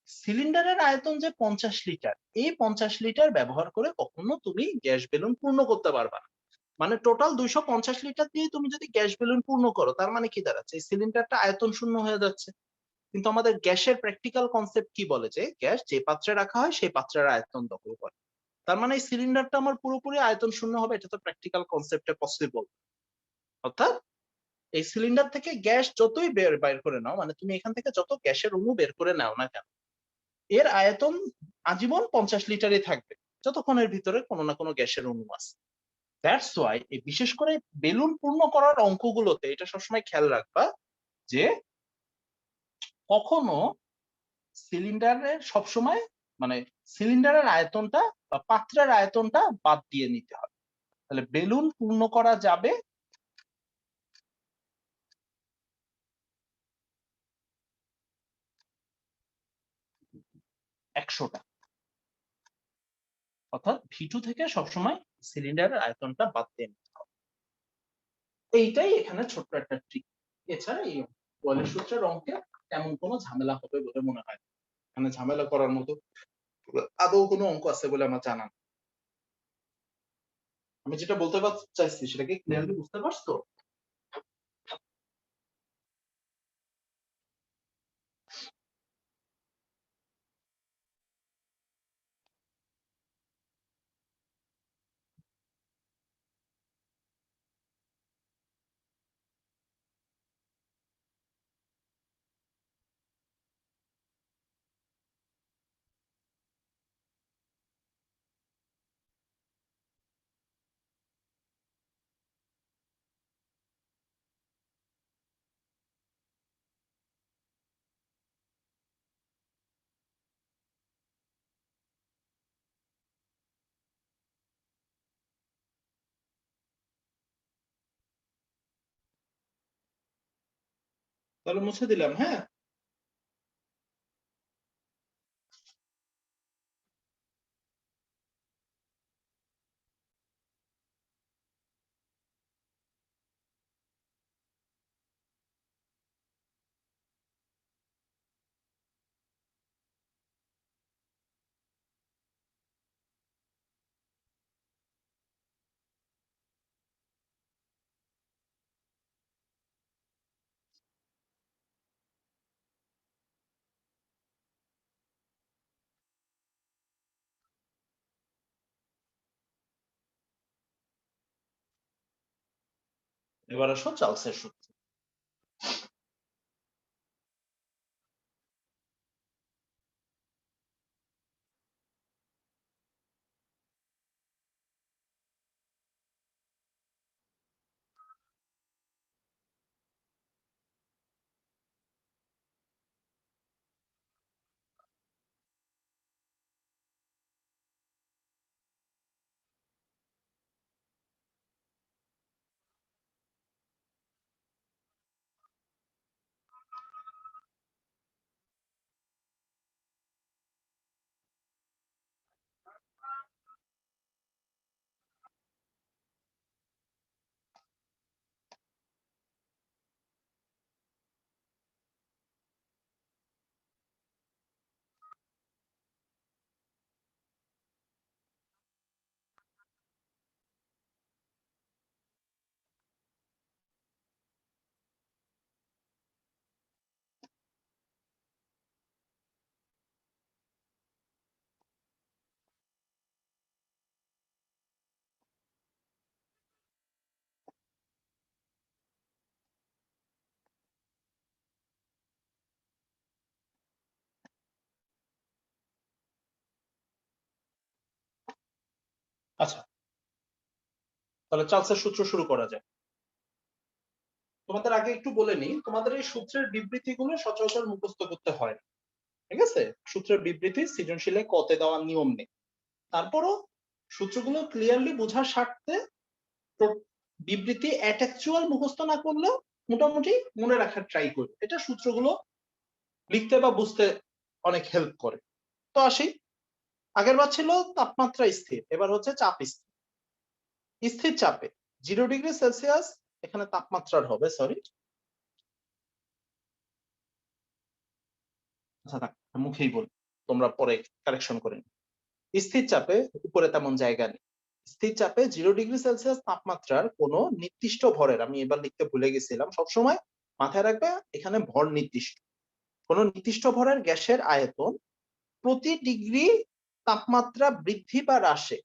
সিলিন্ডারের আয়তন যে 50 লিটার, এই 50 লিটার ব্যবহার করে কখনো তুমি গ্যাস বেলুন পূর্ণ করতে পারবা না। মানে টোটাল 250 লিটার দিয়ে তুমি যদি গ্যাস বেলুন পূর্ণ করো, তার মানে কি দাঁড়াচ্ছে, এই সিলিন্ডারটা আয়তন শূন্য হয়ে যাচ্ছে। কিন্তু আমাদের গ্যাসের প্র্যাকটিক্যাল কনসেপ্ট কি বলে, যে গ্যাস যে পাত্রে রাখা হয় সেই পাত্রের আয়তন দখল করে। তার মানে এই সিলিন্ডারটা আমার পুরোপুরি আয়তন শূন্য হবে, এটা তো প্র্যাকটিক্যাল কনসেপ্টে পসিবল। অর্থাৎ এই সিলিন্ডার থেকে গ্যাস যতই বের করে নাও, মানে তুমি এখান থেকে যত গ্যাসের অণু বের করে নাও না কেন, এর আয়তন আজীবন 50 লিটারই থাকবে, যতক্ষণ এর ভিতরে কোনো না কোনো গ্যাসের অণু আছে। দ্যাটস ওয়াই এই বিশেষ করে বেলুন পূর্ণ করার অঙ্কগুলোতে এটা সবসময় খেয়াল রাখবা যে কখনো সিলিন্ডারের সবসময়, মানে সিলিন্ডারের আয়তনটা বা পাত্রের আয়তনটা বাদ দিয়ে নিতে হবে। তাহলে বেলুন পূর্ণ করা যাবে একশোটা, অর্থাৎ V2 থেকে সবসময় সিলিন্ডারের আয়তনটা বাদ দিয়ে নিতে হবে। এইটাই এখানে ছোট্ট একটা ট্রিক। এছাড়া এই বয়েলের সূত্রের অঙ্কে তেমন কোনো ঝামেলা হবে বলে মনে হয় না। এখানে ঝামেলা করার মতো আদৌ কোনো অঙ্ক আছে বলে আমার জানা নেই। আমি যেটা বলতে চাইছি সেটাকে ক্লিয়ারলি বুঝতে পারছো? তাহলে মুছে দিলাম, হ্যাঁ। এবার আসো চার্লসের সূত্র। আচ্ছা, তাহলে চার্লসের সূত্র শুরু করা যায়। তোমাদের আগে একটু বলে নিই, তোমাদের এই সূত্রের বিবৃতিগুলো সচরাচর মুখস্থ করতে হয় না, ঠিক আছে? সূত্রের বিবৃতি সৃজনশীলে কতে দেওয়ার নিয়ম নেই। তারপরও সূত্রগুলো ক্লিয়ারলি বোঝার স্বার্থে বিবৃতি অ্যাটেকচুয়াল মুখস্থ না করলেও মোটামুটি মনে রাখার ট্রাই করি, এটা সূত্রগুলো লিখতে বা বুঝতে অনেক হেল্প করে। তো আসি, আগের বার ছিল তাপমাত্রা স্থির, এবার হচ্ছে চাপ স্থির। স্থির চাপে 0°C এখানে তাপমাত্রার হবে, সরি, আচ্ছা থাক, মুখেই বলি, তোমরা পরে কারেকশন করে নিও। স্থির চাপে উপরে তেমন জায়গা নেই। স্থির চাপে 0°C তাপমাত্রার কোনো নির্দিষ্ট ভরের, আমি এবার লিখতে ভুলে গেছিলাম, সবসময় মাথায় রাখবে এখানে ভর নির্দিষ্ট। কোন নির্দিষ্ট ভরের গ্যাসের আয়তন প্রতি ডিগ্রি তাপমাত্রা বৃদ্ধি বা হ্রাসে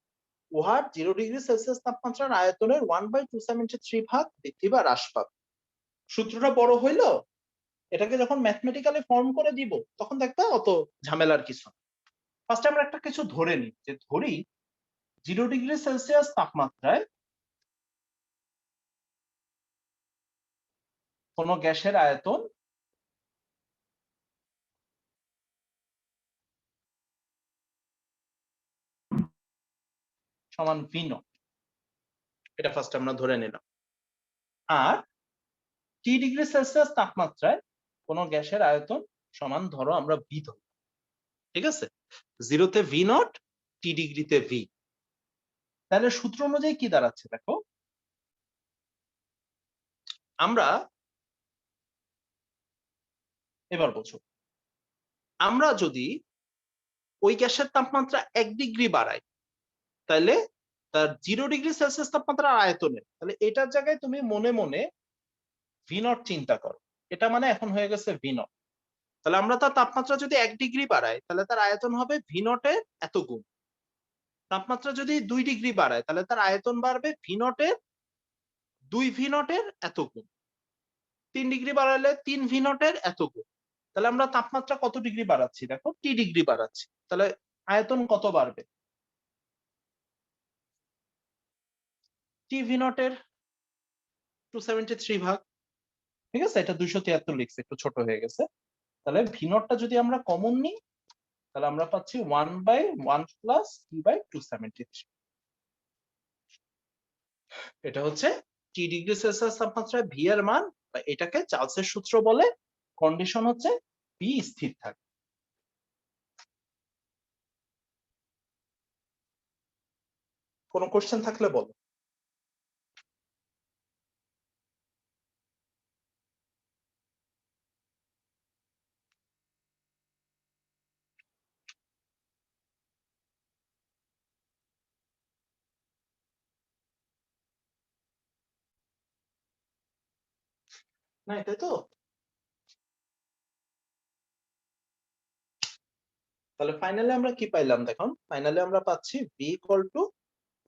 উহার 0°C তাপমাত্রার আয়তনের 1/273 ভাগ বৃদ্ধি বা হ্রাস পাবে। সূত্রটা বড় হইলো, এটাকে যখন ম্যাথমেটিক্যালি ফর্ম করে দিব তখন দেখবা অত ঝামেলার কিছু না। ফার্স্টে আমরা একটা কিছু ধরে নিই, যে ধরি 0°C তাপমাত্রায় কোন গ্যাসের আয়তন সমান V0, এটা ফার্স্ট আমরা ধরে নিলাম। আর T°C তাপমাত্রায় কোন গ্যাসের আয়তন সমান, ধরো আমরা V ধরি, ঠিক আছে? 0-তে V0, T°তে V। তাহলে সূত্র অনুযায়ী কি দাঁড়াচ্ছে দেখো, আমরা এবার বলছো, আমরা যদি ওই গ্যাসের তাপমাত্রা 1 ডিগ্রি বাড়াই, তাহলে তার 0°C তাপমাত্রার আয়তনে, তাহলে এটার জায়গায় তুমি মনে মনে V0 চিন্তা করো, এটা মানে এখন হয়ে গেছে V0। তাহলে আমরা তার তাপমাত্রা যদি 1 ডিগ্রি বাড়াই তাহলে তার আয়তন হবে V0 এর এত গুণ। তাপমাত্রা যদি 2 ডিগ্রি বাড়ায় তাহলে তার আয়তন বাড়বে V0 এর 2V0 এর এত গুণ। 3 ডিগ্রি বাড়ালে 3V0 এর এত গুণ। তাহলে আমরা তাপমাত্রা কত ডিগ্রি বাড়াচ্ছি দেখো, T ডিগ্রি বাড়াচ্ছি, তাহলে আয়তন কত বাড়বে? TV0 এর 273 ভাগ, ঠিক আছে? এটা 273 লিখছে, একটু ছোট হয়ে গেছে। তাহলে V0 টা যদি আমরা কমন নিই তাহলে আমরা পাচ্ছি 1/1 প্লাস T/273। এটা হচ্ছে T°C তাপমাত্রায় V এর মান, বা এটাকে চার্লসের সূত্র বলে। কন্ডিশন হচ্ছে V স্থির থাকে। কোনো কোশ্চেন থাকলে বলো। না, এটাই তো। তাহলে ফাইনালি আমরা কি পাইলাম দেখুন, ফাইনালি আমরা পাচ্ছি V =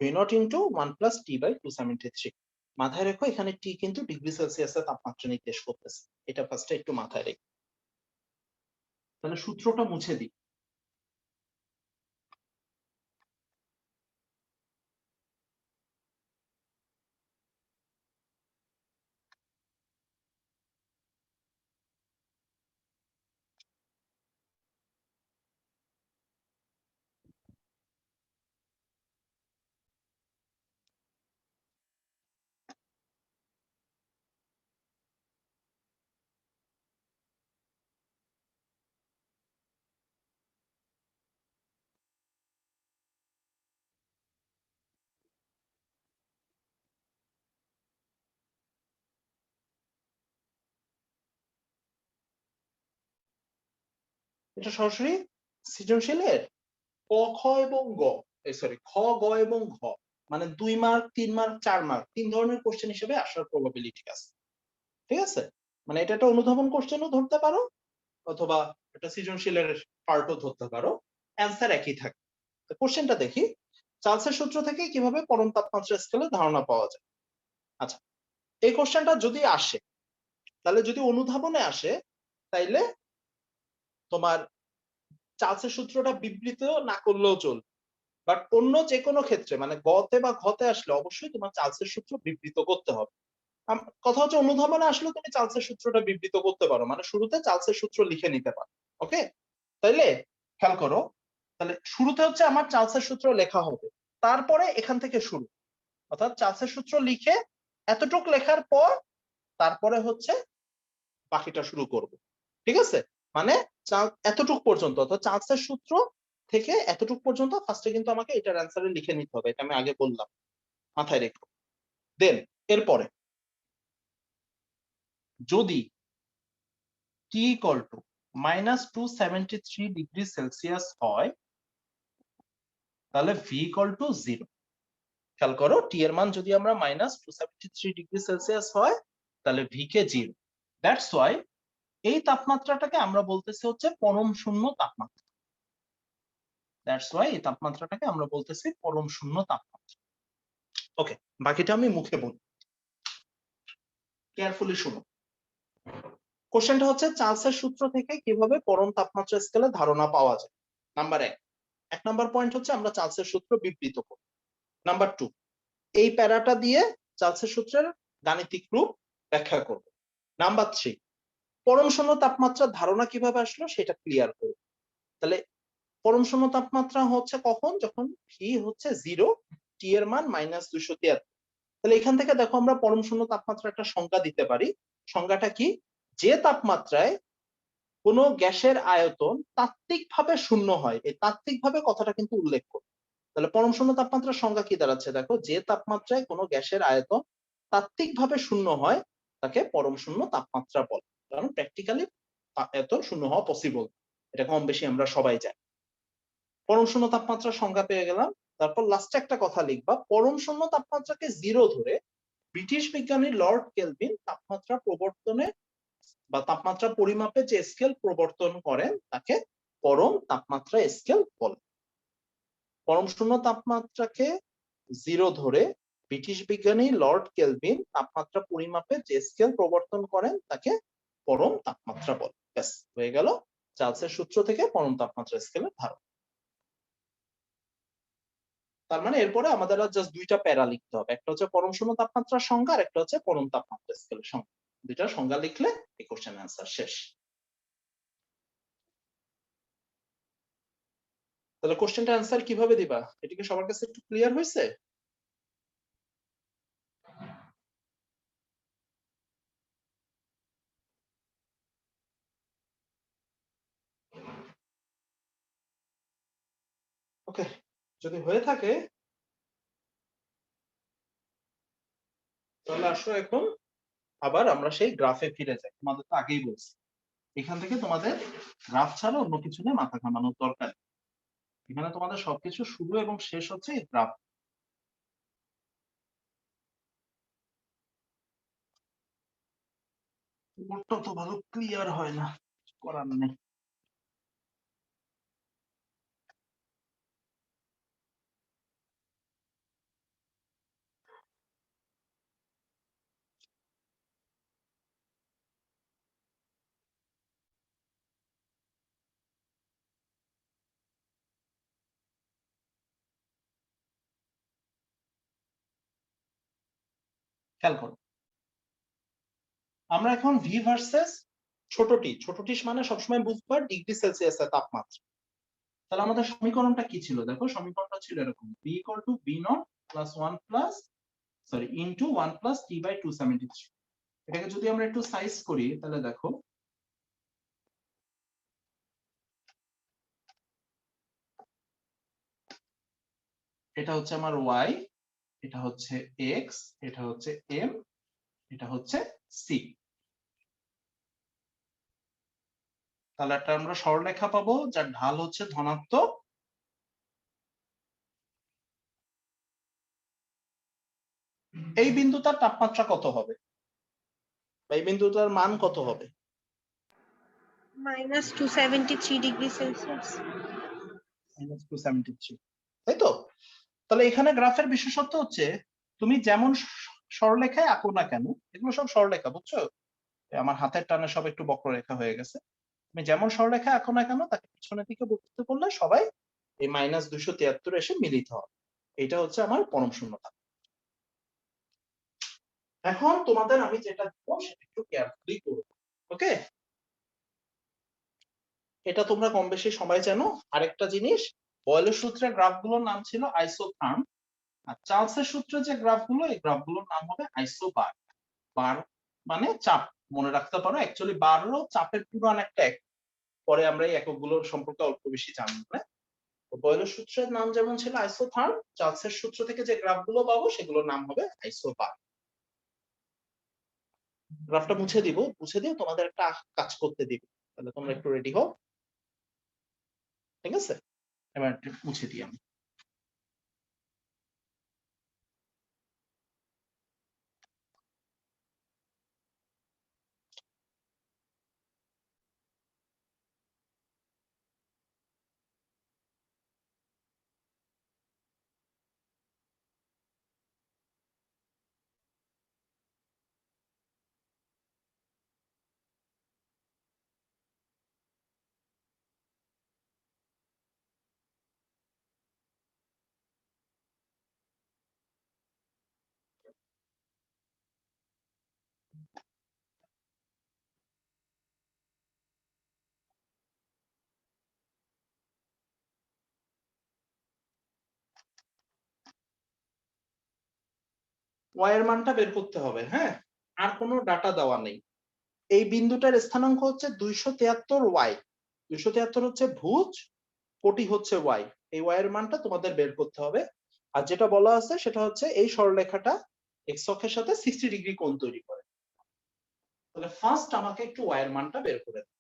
V0 * 1 + T/273। মাথায় রেখো এখানে টি কিন্তু ডিগ্রি সেলসিয়াসে তাপমাত্রা নির্দেশ করতেছে, এটা ফার্স্টে একটু মাথায় রেখো। তাহলে সূত্রটা মুছে দিই। এটা সরাসরি সৃজনশীলের ক, খ এবং গ, সরি খ, গ এবং ঘ, মানে 2 মার্ক 3 মার্ক 4 মার্ক 3 ধরনের কোশ্চেন হিসেবে আসার প্রবাবিলিটি আছে। ঠিক আছে, মানে এটা একটা অনুধাবন কোশ্চেনও ধরতে পারো অথবা একটা সৃজনশীলের পার্টও ধরতে পারো, অ্যান্সার একই থাকে। তো কোশ্চেনটা দেখি, চার্লসের সূত্র থেকে কিভাবে পরম তাপমাত্রা স্কেলে ধারণা পাওয়া যায়। আচ্ছা, এই কোশ্চেনটা যদি আসে, তাহলে যদি অনুধাবনে আসে, তাইলে তোমার চার্লসের সূত্রটা বিবৃত না করলেও চলবে, বাট অন্য যে কোনো ক্ষেত্রে মানে গতে বা ঘতে আসলে অবশ্যই তোমার চার্লসের সূত্র বিবৃত করতে হবে। কথা হচ্ছে অনুধাবনে আসলে তুমি চার্লসের সূত্রটা বিবৃত করতে পারো, মানে শুরুতে চার্লসের সূত্র লিখে নিতে পারো। ওকে, তাইলে খেয়াল করো, তাহলে শুরুতে হচ্ছে আমার চার্লসের সূত্র লেখা হবে, তারপরে এখান থেকে শুরু, অর্থাৎ চার্লসের সূত্র লিখে এতটুক লেখার পর তারপরে হচ্ছে বাকিটা শুরু করব। ঠিক আছে, মানে এতটুক পর্যন্ত, অর্থাৎ চার্লসের সূত্র থেকে এতটুক পর্যন্ত ফার্স্টে কিন্তু আমাকে এটার অ্যান্সারে লিখে নিতে হবে, এটা আমি আগে বললাম, মাথায় রেখো। দেন এরপরে যদি T equal to -273 degree Celsius হয়, তাহলে V equal to 0। খেয়াল করো, T এর মান যদি আমরা -273 ডিগ্রি সেলসিয়াস হয়, তাহলে V কে 0। দ্যাটস ওয়াই এই তাপমাত্রাটাকে আমরা বলতেছি হচ্ছে পরম শূন্য তাপমাত্রা। দ্যাটস ওয়াই এই তাপমাত্রাটাকে আমরা বলতেছি পরম শূন্য তাপমাত্রা। ওকে, বাকিটা আমি মুখে বলি, কেয়ারফুলি শুনো। কোশ্চেনটা হচ্ছে চার্লসের সূত্র থেকে কিভাবে পরম তাপমাত্রা স্কেলে ধারণা পাওয়া যায়। নাম্বার 1 নাম্বার পয়েন্ট হচ্ছে আমরা চার্লসের সূত্র বিবৃত করব। নাম্বার 2, এই প্যারাটা দিয়ে চার্লসের সূত্রের গাণিতিক রূপ ব্যাখ্যা করব। নাম্বার 3, পরম শূন্য তাপমাত্রার ধারণা কিভাবে আসলো সেটা ক্লিয়ার করব। তাহলে পরম শূন্য তাপমাত্রা হচ্ছে কখন, যখন ভি হচ্ছে 0, টি এর মান -273। তাহলে এখান থেকে দেখো আমরা পরম শূন্য তাপমাত্রা একটা সংজ্ঞা দিতে পারি। সংজ্ঞাটা কি, যে তাপমাত্রায় কোনো গ্যাসের আয়তন তাত্ত্বিকভাবে শূন্য হয়, এই তাত্ত্বিকভাবে কথাটা কিন্তু উল্লেখ করব। তাহলে পরম শূন্য তাপমাত্রার সংজ্ঞা কি দাঁড়াচ্ছে দেখো, যে তাপমাত্রায় কোনো গ্যাসের আয়তন তাত্ত্বিকভাবে শূন্য হয় তাকে পরম শূন্য তাপমাত্রা বলে, কারণ প্র্যাকটিক্যালি এত শূন্য হওয়া পসিবল, এটা কম বেশি আমরা সবাই জানি। পরম শূন্য তাপমাত্রার সংজ্ঞা পেয়ে গেলাম। তারপর লাস্টে একটা কথা লিখবা, পরম শূন্য তাপমাত্রাকে 0 ধরে ব্রিটিশ বিজ্ঞানী লর্ড কেলভিন তাপমাত্রা প্রবর্তনে বা তাপমাত্রা পরিমাপে যে স্কেল প্রবর্তন করেন তাকে পরম তাপমাত্রা স্কেল বলে। পরম শূন্য তাপমাত্রাকে 0 ধরে ব্রিটিশ বিজ্ঞানী লর্ড কেলভিন তাপমাত্রা পরিমাপে যে স্কেল প্রবর্তন করেন তাকে পরম তাপমাত্রা বলে। ব্যাস, হয়ে গেল চার্লসের সূত্র থেকে পরম তাপমাত্রা স্কেলের ধারণা। তার মানে এরপরে আমাদের আর জাস্ট দুইটা প্যারা লিখতে হবে, একটা হচ্ছে পরম শূন্য তাপমাত্রার সংজ্ঞা আর একটা হচ্ছে পরম তাপমাত্রা স্কেলের সংজ্ঞা। দুইটা সংজ্ঞা লিখলে এই কোশ্চেনের অ্যান্সার শেষ। তাহলে কোশ্চেনটা অ্যান্সার কিভাবে দিবা, এটা কি সবার কাছে একটু ক্লিয়ার হয়েছে? ওকে, যদি হয়ে থাকে তাহলে আসো এখন আবার আমরা সেই গ্রাফে ফিরে যাই। তোমাদের তো আগেই বলছি, এখান থেকে তোমাদের গ্রাফ ছাড়া অন্য কিছু নিয়ে মাথা ঘামানোর দরকার নেই। এখানে তোমাদের সবকিছু শুরু এবং শেষ হচ্ছে এই গ্রাফ। বোর্ডটা তো ভালো ক্লিয়ার হয় না, কিছু করার নেই। খেয়াল করো, আমরা এখন ভি ভার্সেস ছোটটি মানে সবসময় বুঝবা ডিগ্রি সেলসিয়াসের তাপমাত্রা। তাহলে আমাদের সমীকরণটা কি ছিল? দেখো সমীকরণটা ছিল এরকম, V equal to V not plus 1 plus into 1 plus T by 273। এটাকে যদি আমরা একটু সাইজ করি তাহলে দেখো এটা হচ্ছে আমার ওয়াই, এটা হচ্ছে এক্স, এটা হচ্ছে এম, এটা হচ্ছে সি। তাহলে একটা আমরা সরলরেখা পাবো যার ঢাল হচ্ছে ধনাত্মক, এই বিন্দুটার তাপমাত্রা কত হবে বা এই বিন্দুটার মান কত হবে? -273 ডিগ্রি সেলসিয়াস। -273, তাই তো? তাহলে এখানে গ্রাফের বিশেষত্ব হচ্ছে তুমি যেমন সরলরেখায় আঁকো না কেন, এগুলো সব সরলরেখা, বুঝছো? আমার হাতের টানে সব একটু বক্ররেখা হয়ে গেছে। তুমি যেমন সরলরেখা আঁকো না কেন তাকে পিছনের দিকে বর্ধিত করলে সবাই এই -273 এসে মিলিত হবে। এটা হচ্ছে আমার পরম শূন্যতা। এখন তোমাদের আমি যেটা দেবো সেটা একটু কেয়ারফুলি করবে, ওকে? এটা তোমরা কম বেশি সবাই জানো। আরেকটা জিনিস, বয়লের সূত্রের গ্রাফগুলোর নাম ছিল আইসোথার্ম, আর চার্লসের সূত্রে যে গ্রাফগুলো, এই গ্রাফগুলোর নাম হবে আইসোবার। বার মানে চাপ, মনে রাখতে পারো। অ্যাকচুয়ালি বারও চাপের পুরান একটা এক, পরে আমরা এই এককগুলোর সম্পর্কে অল্প বেশি জানবো। বয়লের সূত্রের নাম যেমন ছিল আইসোথার্ম, চার্লসের সূত্র থেকে যে গ্রাফগুলো পাবো সেগুলোর নাম হবে আইসোবার। গ্রাফটা মুছে দিব, মুছে দিয়ে তোমাদের একটা কাজ করতে দিব, তাহলে তোমরা একটু রেডি হও, ঠিক আছে? এবার একটু মুছে দিই আমি। ওয়াই এর মানটা বের করতে হবে, হ্যাঁ? আর কোনো ডাটা দেওয়া নেই। এই বিন্দুটার স্থানাঙ্ক হচ্ছে 273 ওয়াই। 273 হচ্ছে ভুজ, কোটি হচ্ছে ওয়াই। এই ওয়াই এর মানটা তোমাদের বের করতে হবে। আর যেটা বলা আছে সেটা হচ্ছে এই সরলরেখাটা এক্স অক্ষের সাথে 60 ডিগ্রি কোণ তৈরি করে। তাহলে ফার্স্ট আমাকে একটু ওয়াই এর মানটা বের করে দাও।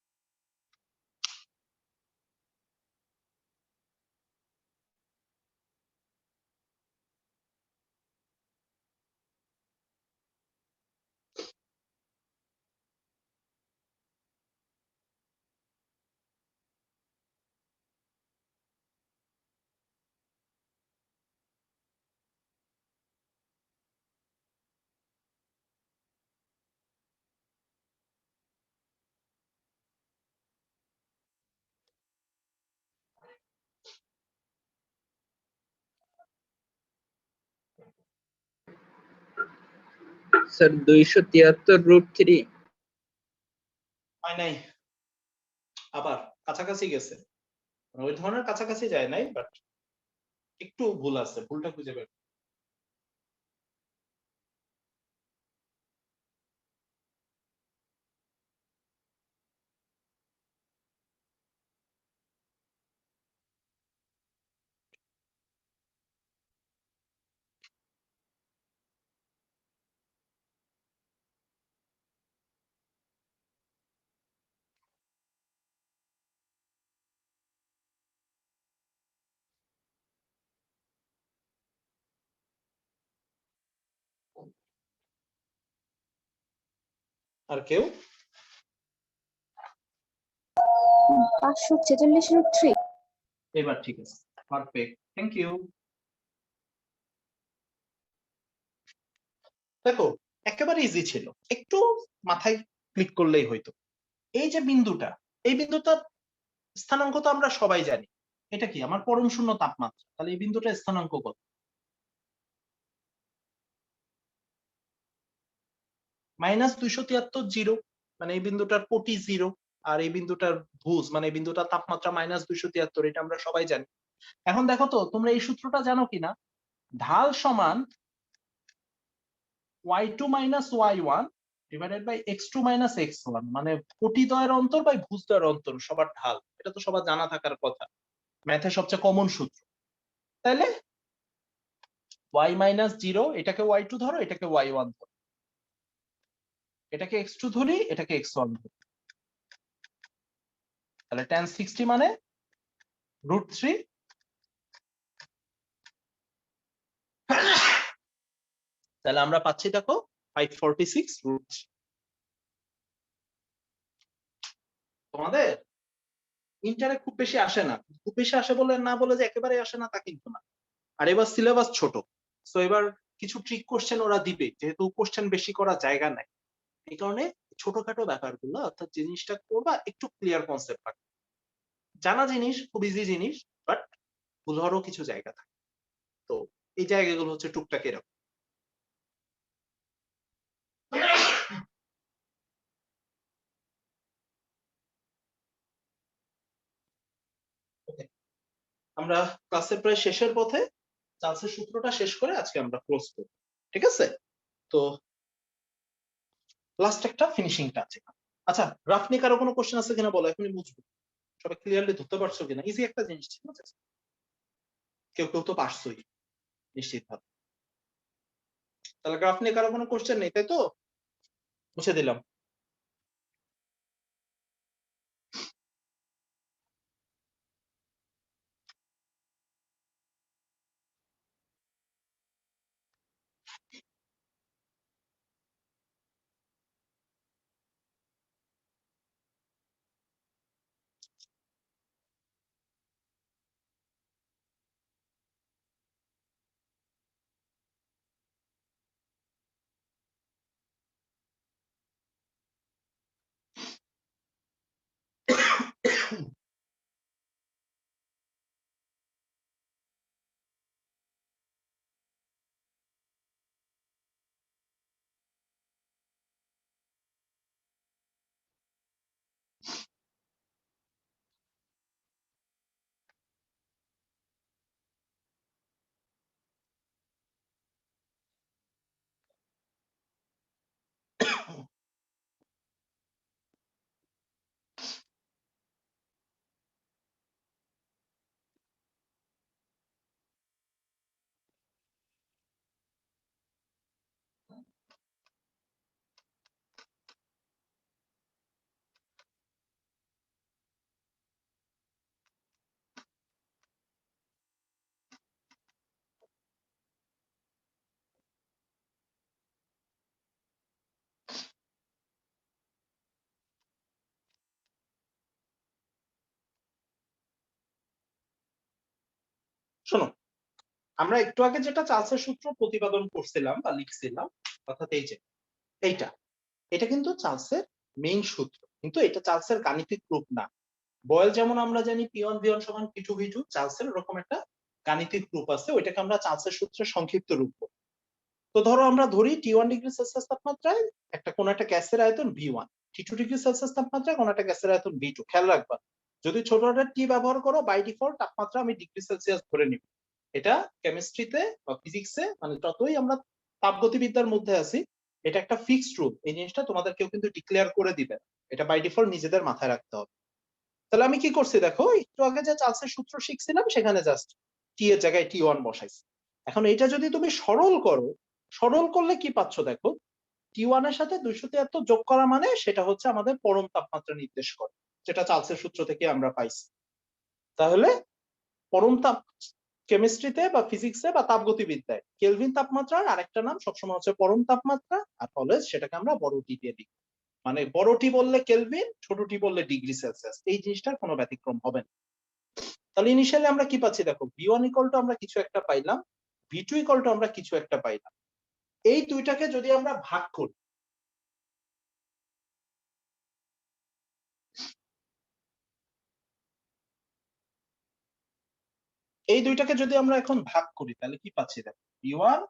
স্যার 273√3। হয় নাই, আবার কাছাকাছি গেছে, ওই ধরনের কাছাকাছি যায় নাই, বাট একটু ভুল আছে, ভুলটা খুঁজে বের। আর কেউ? 546√3। এবার ঠিক আছে, পারফেক্ট, থ্যাংক ইউ। দেখো একেবারে ইজি ছিল, একটু মাথায় ক্লিক করলেই হয়তো। এই যে বিন্দুটা, এই বিন্দুটার স্থানাঙ্ক তো আমরা সবাই জানি, এটা কি আমার পরম শূন্য তাপমাত্রা। তাহলে এই বিন্দুটার স্থানাঙ্ক কত? মাইনাস 273 জিরো, মানে এই বিন্দুটার কোটি জিরো, আর এই বিন্দুটার ভুজ মানে এই বিন্দুটার তাপমাত্রা মাইনাস 273, এটা আমরা সবাই জানি। এখন দেখো তো তোমরা এই সূত্রটা জানো কিনা, ঢাল সমান y2 minus y1 divided by x2 minus x1, মানে কোটিদ্বয়ের অন্তর বাই ভুজদ্বয়ের অন্তর সবার ঢাল। এটা তো সবার জানা থাকার কথা, ম্যাথের সবচেয়ে কমন সূত্র। তাইলে y মাইনাস 0 এটাকে y2 ধরো, এটাকে y1 ধরো, এটাকে x2 ধরি, এটাকে x1 ধরি, তাহলে tan 60 মানে √3, তাহলে আমরা পাচ্ছি দেখো 546 √3। তোমাদের ইন্টারে খুব বেশি আসে না, খুব বেশি আসে বলে না বলে যে একেবারে আসে না তা কিন্তু না। আর এবার সিলেবাস ছোট, তো এবার কিছু ট্রিক কোশ্চেন ওরা দিবে, যেহেতু কোশ্চেন বেশি করার জায়গা নাই, এই কারণে ছোটখাটো ব্যাপারগুলো অর্থাৎ জিনিসটা করবা একটু ক্লিয়ার কনসেপ্ট রাখবে। জানা জিনিস খুব ইজি জিনিস, বাট ভুল হওয়ারও কিছু জায়গা থাকে। তো এই জায়গাগুলো হচ্ছে টুকটাক এরকম। আমরা ক্লাসের প্রায় শেষের পথে, চার্লসের সূত্রটা শেষ করে আজকে আমরা ক্লোজ করব, ঠিক আছে? তো লাস্ট একটা ফিনিশিং টাচ। আচ্ছা, গ্রাফ নিয়ে কারো কোনো কোশ্চেন আছে কিনা বলো, এখনই বুঝবো সবাই ক্লিয়ারলি ধরতে পারছো কিনা। ইজি একটা জিনিস, ঠিক আছে? কেউ কেউ তো পারছোই নিশ্চিত ভাবে। তাহলে গ্রাফ নিয়ে কারো কোনো কোশ্চেন নেই, তাই তো? মুছে দিলাম। শোনো, আমরা একটু আগে যেটা চার্লসের সূত্র প্রতিপাদন করছিলাম বা লিখছিলাম, অর্থাৎ এই যে এইটা, এটা কিন্তু চার্লসের মেইন সূত্র, কিন্তু এটা চার্লসের গাণিতিক রূপ না। বয়েল যেমন আমরা জানি P1 V1 সমান P2 V2, চার্লসের এরকম একটা গাণিতিক রূপ আছে, ওইটাকে আমরা চার্লসের সূত্রের সংক্ষিপ্ত রূপ বলি। তো ধরো আমরা ধরি T1 ডিগ্রি সেলসিয়াস তাপমাত্রায় কোন একটা গ্যাসের আয়তন V1, T2 ডিগ্রি সেলসিয়াস তাপমাত্রায় কোন একটা গ্যাসের আয়তন V2। খেয়াল রাখবা, যদি ছোট হাতের টি ব্যবহার করো, বাই ডিফল্ট তাপমাত্রা আমি ডিগ্রি সেলসিয়াস ধরে নিব। এটা কেমিস্ট্রিতে বা ফিজিক্সে, মানে যতই আমরা তাপগতিবিদ্যার মধ্যে আছি, এটা একটা ফিক্সড রুল। এই জিনিসটা তোমাদের কেউ কিন্তু ডিক্লেয়ার করে দিবে না, এটা বাই ডিফল্ট নিজেদের মাথায় রাখতে হবে। তাহলে আমি কি করছি দেখো, একটু আগে যে চার্লসের সূত্র শিখছিলাম সেখানে জাস্ট টি এর জায়গায় T1 বসাইছি। এখন এটা যদি তুমি সরল করো, সরল করলে কি পাচ্ছ দেখো, T1 এর সাথে 273 যোগ করা মানে সেটা হচ্ছে আমাদের পরম তাপমাত্রা নির্দেশ করে, যেটা চার্লসের সূত্র থেকে আমরা পাইছি। তাহলে পরম তাপ কেমিস্ট্রিতে বা ফিজিক্সে বা তাপগতিবিদ্যায় কেলভিন তাপমাত্রার আরেকটা নাম সবসময় হচ্ছে পরম তাপমাত্রা, আর অলওয়েজ সেটাকে আমরা বড় টি দিয়ে লিখি। মানে বড় টি বললে কেলভিন, ছোট টি বললে ডিগ্রি সেলসিয়াস, এই জিনিসটার কোনো ব্যতিক্রম হবে না। তাহলে ইনিশিয়ালি আমরা কি পাচ্ছি দেখো, V1 ইকুয়াল টু আমরা কিছু একটা পাইলাম, V2 ইকুয়াল টু আমরা কিছু একটা পাইলাম। এই দুইটাকে যদি আমরা ভাগ করি, এই দুইটাকে যদি আমরা এখন ভাগ করি, তাহলে কি পাচ্ছি দেখো, V1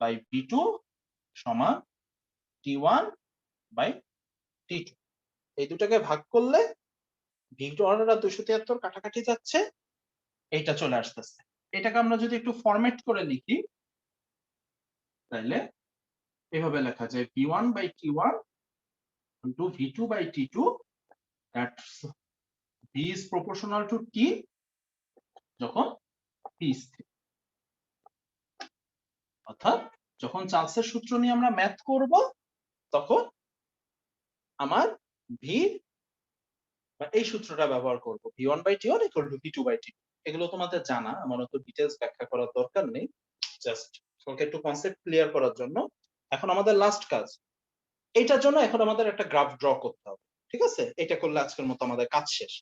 বাই V2 সমান T1 বাই T2। এই দুটাকে ভাগ করলে V1 আর 273 কাটাকাটি যাচ্ছে, এইটা চলে আসতেছে। এটাকে আমরা যদি একটু ফরম্যাট করে লিখি তাহলে এভাবে লেখা যায় V1 by T1 into V2 by T2, that V is proportional to T যখন P স্থির। অর্থাৎ যখন চার্লসের সূত্র নিয়ে আমরা ম্যাথ করব তখন আমার V এই সূত্রটা ব্যবহার করব, V1 by T1 equal to V2 by T2। এগুলো তোমাদের জানা, আমার অত ডিটেইলস ব্যাখ্যা করার দরকার নেই, জাস্ট তোমাকে একটু কনসেপ্ট ক্লিয়ার করার জন্য। এখন আমাদের লাস্ট কাজ, এইটার জন্য এখন আমাদের একটা গ্রাফ ড্র করতে হবে, ঠিক আছে? এটা করলে আজকের মতো আমাদের কাজ শেষ।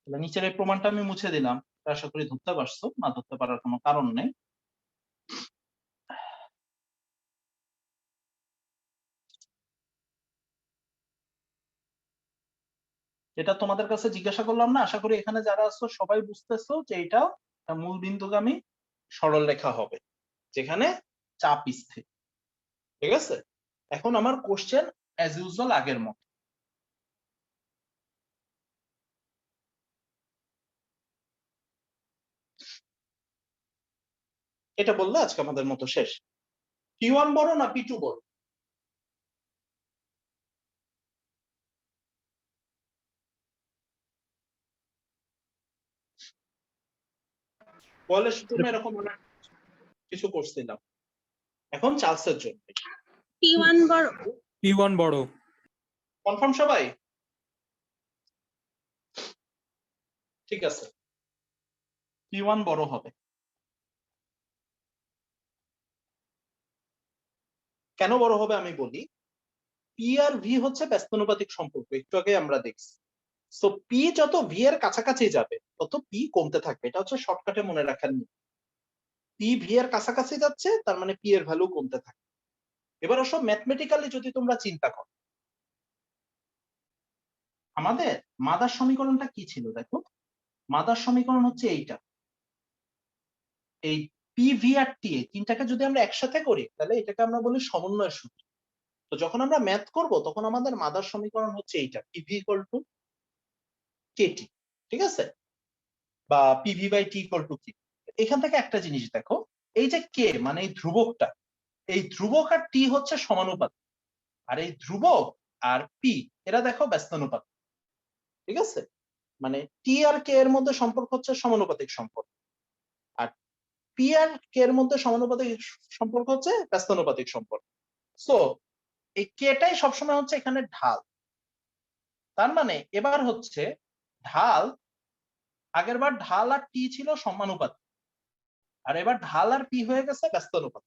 তাহলে নিচের এই প্রমাণটা আমি মুছে দিলাম, আশা করি ধরতে পারছো, না ধরতে পারার কোনো কারণ নেই। এটা তোমাদের কাছে জিজ্ঞাসা করলাম না, আশা করি এখানে যারা আছো সবাই বুঝতেছো যে এটা একটা মূল বিন্দুগামী সরল রেখা হবে যেখানে চাপ স্থির, ঠিক আছে? এখন আমার কোশ্চেন অ্যাজ ইউজুয়াল আগের মতো, এটা বললে আজকে আমাদের মতো শেষ। P1 বড় না P2 বড়? বয়লের সূত্র এরকম অনেক কিছু করছিলাম, এখন চার্লসের জন্য T1 বড়। P1 বড়। কনফার্ম সবাই? ঠিক আছে, P1 বড় হবে। কেন বড় হবে আমি বলি। P আর V হচ্ছে ব্যস্তানুপাতিক সম্পর্ক, একটু আগে আমরা দেখছি। সো P যত V এর কাছাকাছি যাবে তত P কমতে থাকবে, এটা হচ্ছে শর্টকাটে মনে রাখার নিয়ম। P V এর কাছাকাছি যাচ্ছে তার মানে P এর ভ্যালু কমতে থাকবে। এবার আসো ম্যাথমেটিক্যালি যদি তোমরা চিন্তা করো, আমাদের মাদার সমীকরণটা কি ছিল দেখো, মাদার সমীকরণ হচ্ছে এইটা, এই P V আর T এই তিনটাকে যদি আমরা একসাথে করি তাহলে এটাকে আমরা বলি সমন্বয়ের সূত্র। তো যখন আমরা ম্যাথ করব তখন আমাদের মাদার সমীকরণ হচ্ছে এইটা, PV ইকুয়াল টু KT, ঠিক আছে? বা PV by T equal to কি। এখান থেকে একটা জিনিস দেখো, এই যে K মানে এই ধ্রুবকটা, এই ধ্রুবক আর T হচ্ছে সমানুপাত, আর এই ধ্রুবক আর P এরা দেখো ব্যস্তানুপাত, ঠিক আছে? মানে T আর K এর মধ্যে সম্পর্ক হচ্ছে সমানুপাতিক সম্পর্ক, আর P আর K এর মধ্যে সমানুপাতিক সম্পর্ক হচ্ছে ব্যস্তানুপাতিক সম্পর্ক। সো এই Kটাই সবসময় হচ্ছে এখানে ঢাল, তার মানে এবার হচ্ছে ঢাল, আগের বার ঢাল আর T ছিল সমানুপাত, আর এবার ঢাল আর P হয়ে গেছে ব্যস্তানুপাত।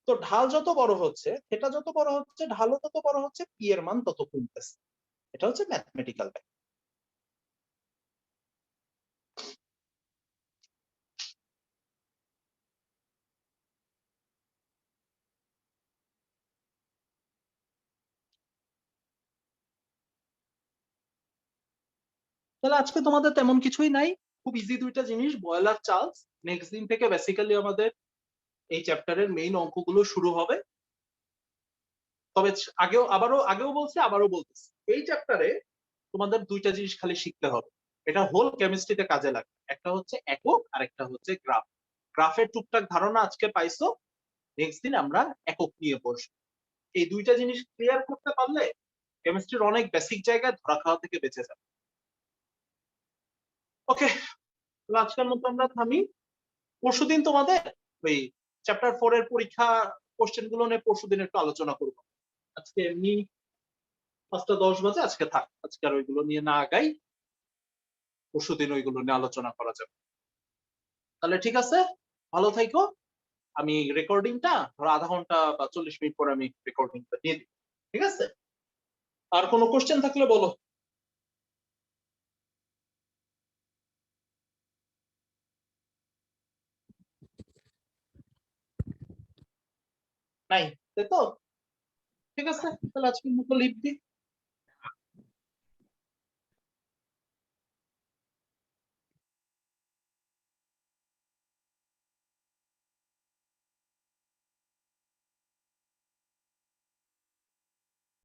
তো ঢাল যত বড় হচ্ছে, সেটা যত বড় হচ্ছে, ঢালও তত বড় হচ্ছে, P এর মান তত কমতেছে। এটা হচ্ছে ম্যাথমেটিক্যাল ব্যাখ্যা। তাহলে আজকে তোমাদের তেমন কিছুই নাই, খুব ইজি দুইটা জিনিস, বয়েল আর চার্লস। নেক্সট দিন থেকে বেসিক্যালি আমাদের এই চ্যাপ্টারের মেইন অঙ্কগুলো শুরু হবে। তবে আগেও বলছি, আবারও বলতেছি, এই চ্যাপ্টারে তোমাদের দুইটা জিনিস খালি শিখতে হবে, এটা হোল কেমিস্ট্রিতে কাজে লাগবে। একটা হচ্ছে একক আর একটা হচ্ছে গ্রাফ। গ্রাফের টুকটাক ধারণা আজকে পাইছো, নেক্সট দিন আমরা একক নিয়ে বসবো। এই দুইটা জিনিস ক্লিয়ার করতে পারলে কেমিস্ট্রির অনেক বেসিক জায়গায় ধরা খাওয়া থেকে বেঁচে যাবে। ওকে, তাহলে আজকের মতো আমরা থামি। পরশুদিন তোমাদের ওই চ্যাপ্টার 4 এর পরীক্ষা কোশ্চেন গুলো নিয়ে পরশুদিন একটু আলোচনা করবো। আজকে এমনি 5:10 বাজে, আজকে থাক, আজকে আর ওইগুলো নিয়ে না আগাই, পরশুদিন ওইগুলো নিয়ে আলোচনা করা যাবে। তাহলে ঠিক আছে, ভালো থাইকো। আমি রেকর্ডিংটা ধরো আধা ঘন্টা বা 40 মিনিট পরে আমি রেকর্ডিংটা দিয়ে দিই, ঠিক আছে? আর কোনো কোশ্চেন থাকলে বলো। নাই, তাই তো? ঠিক আছে, তাহলে আজকের মতো লিভ দিই।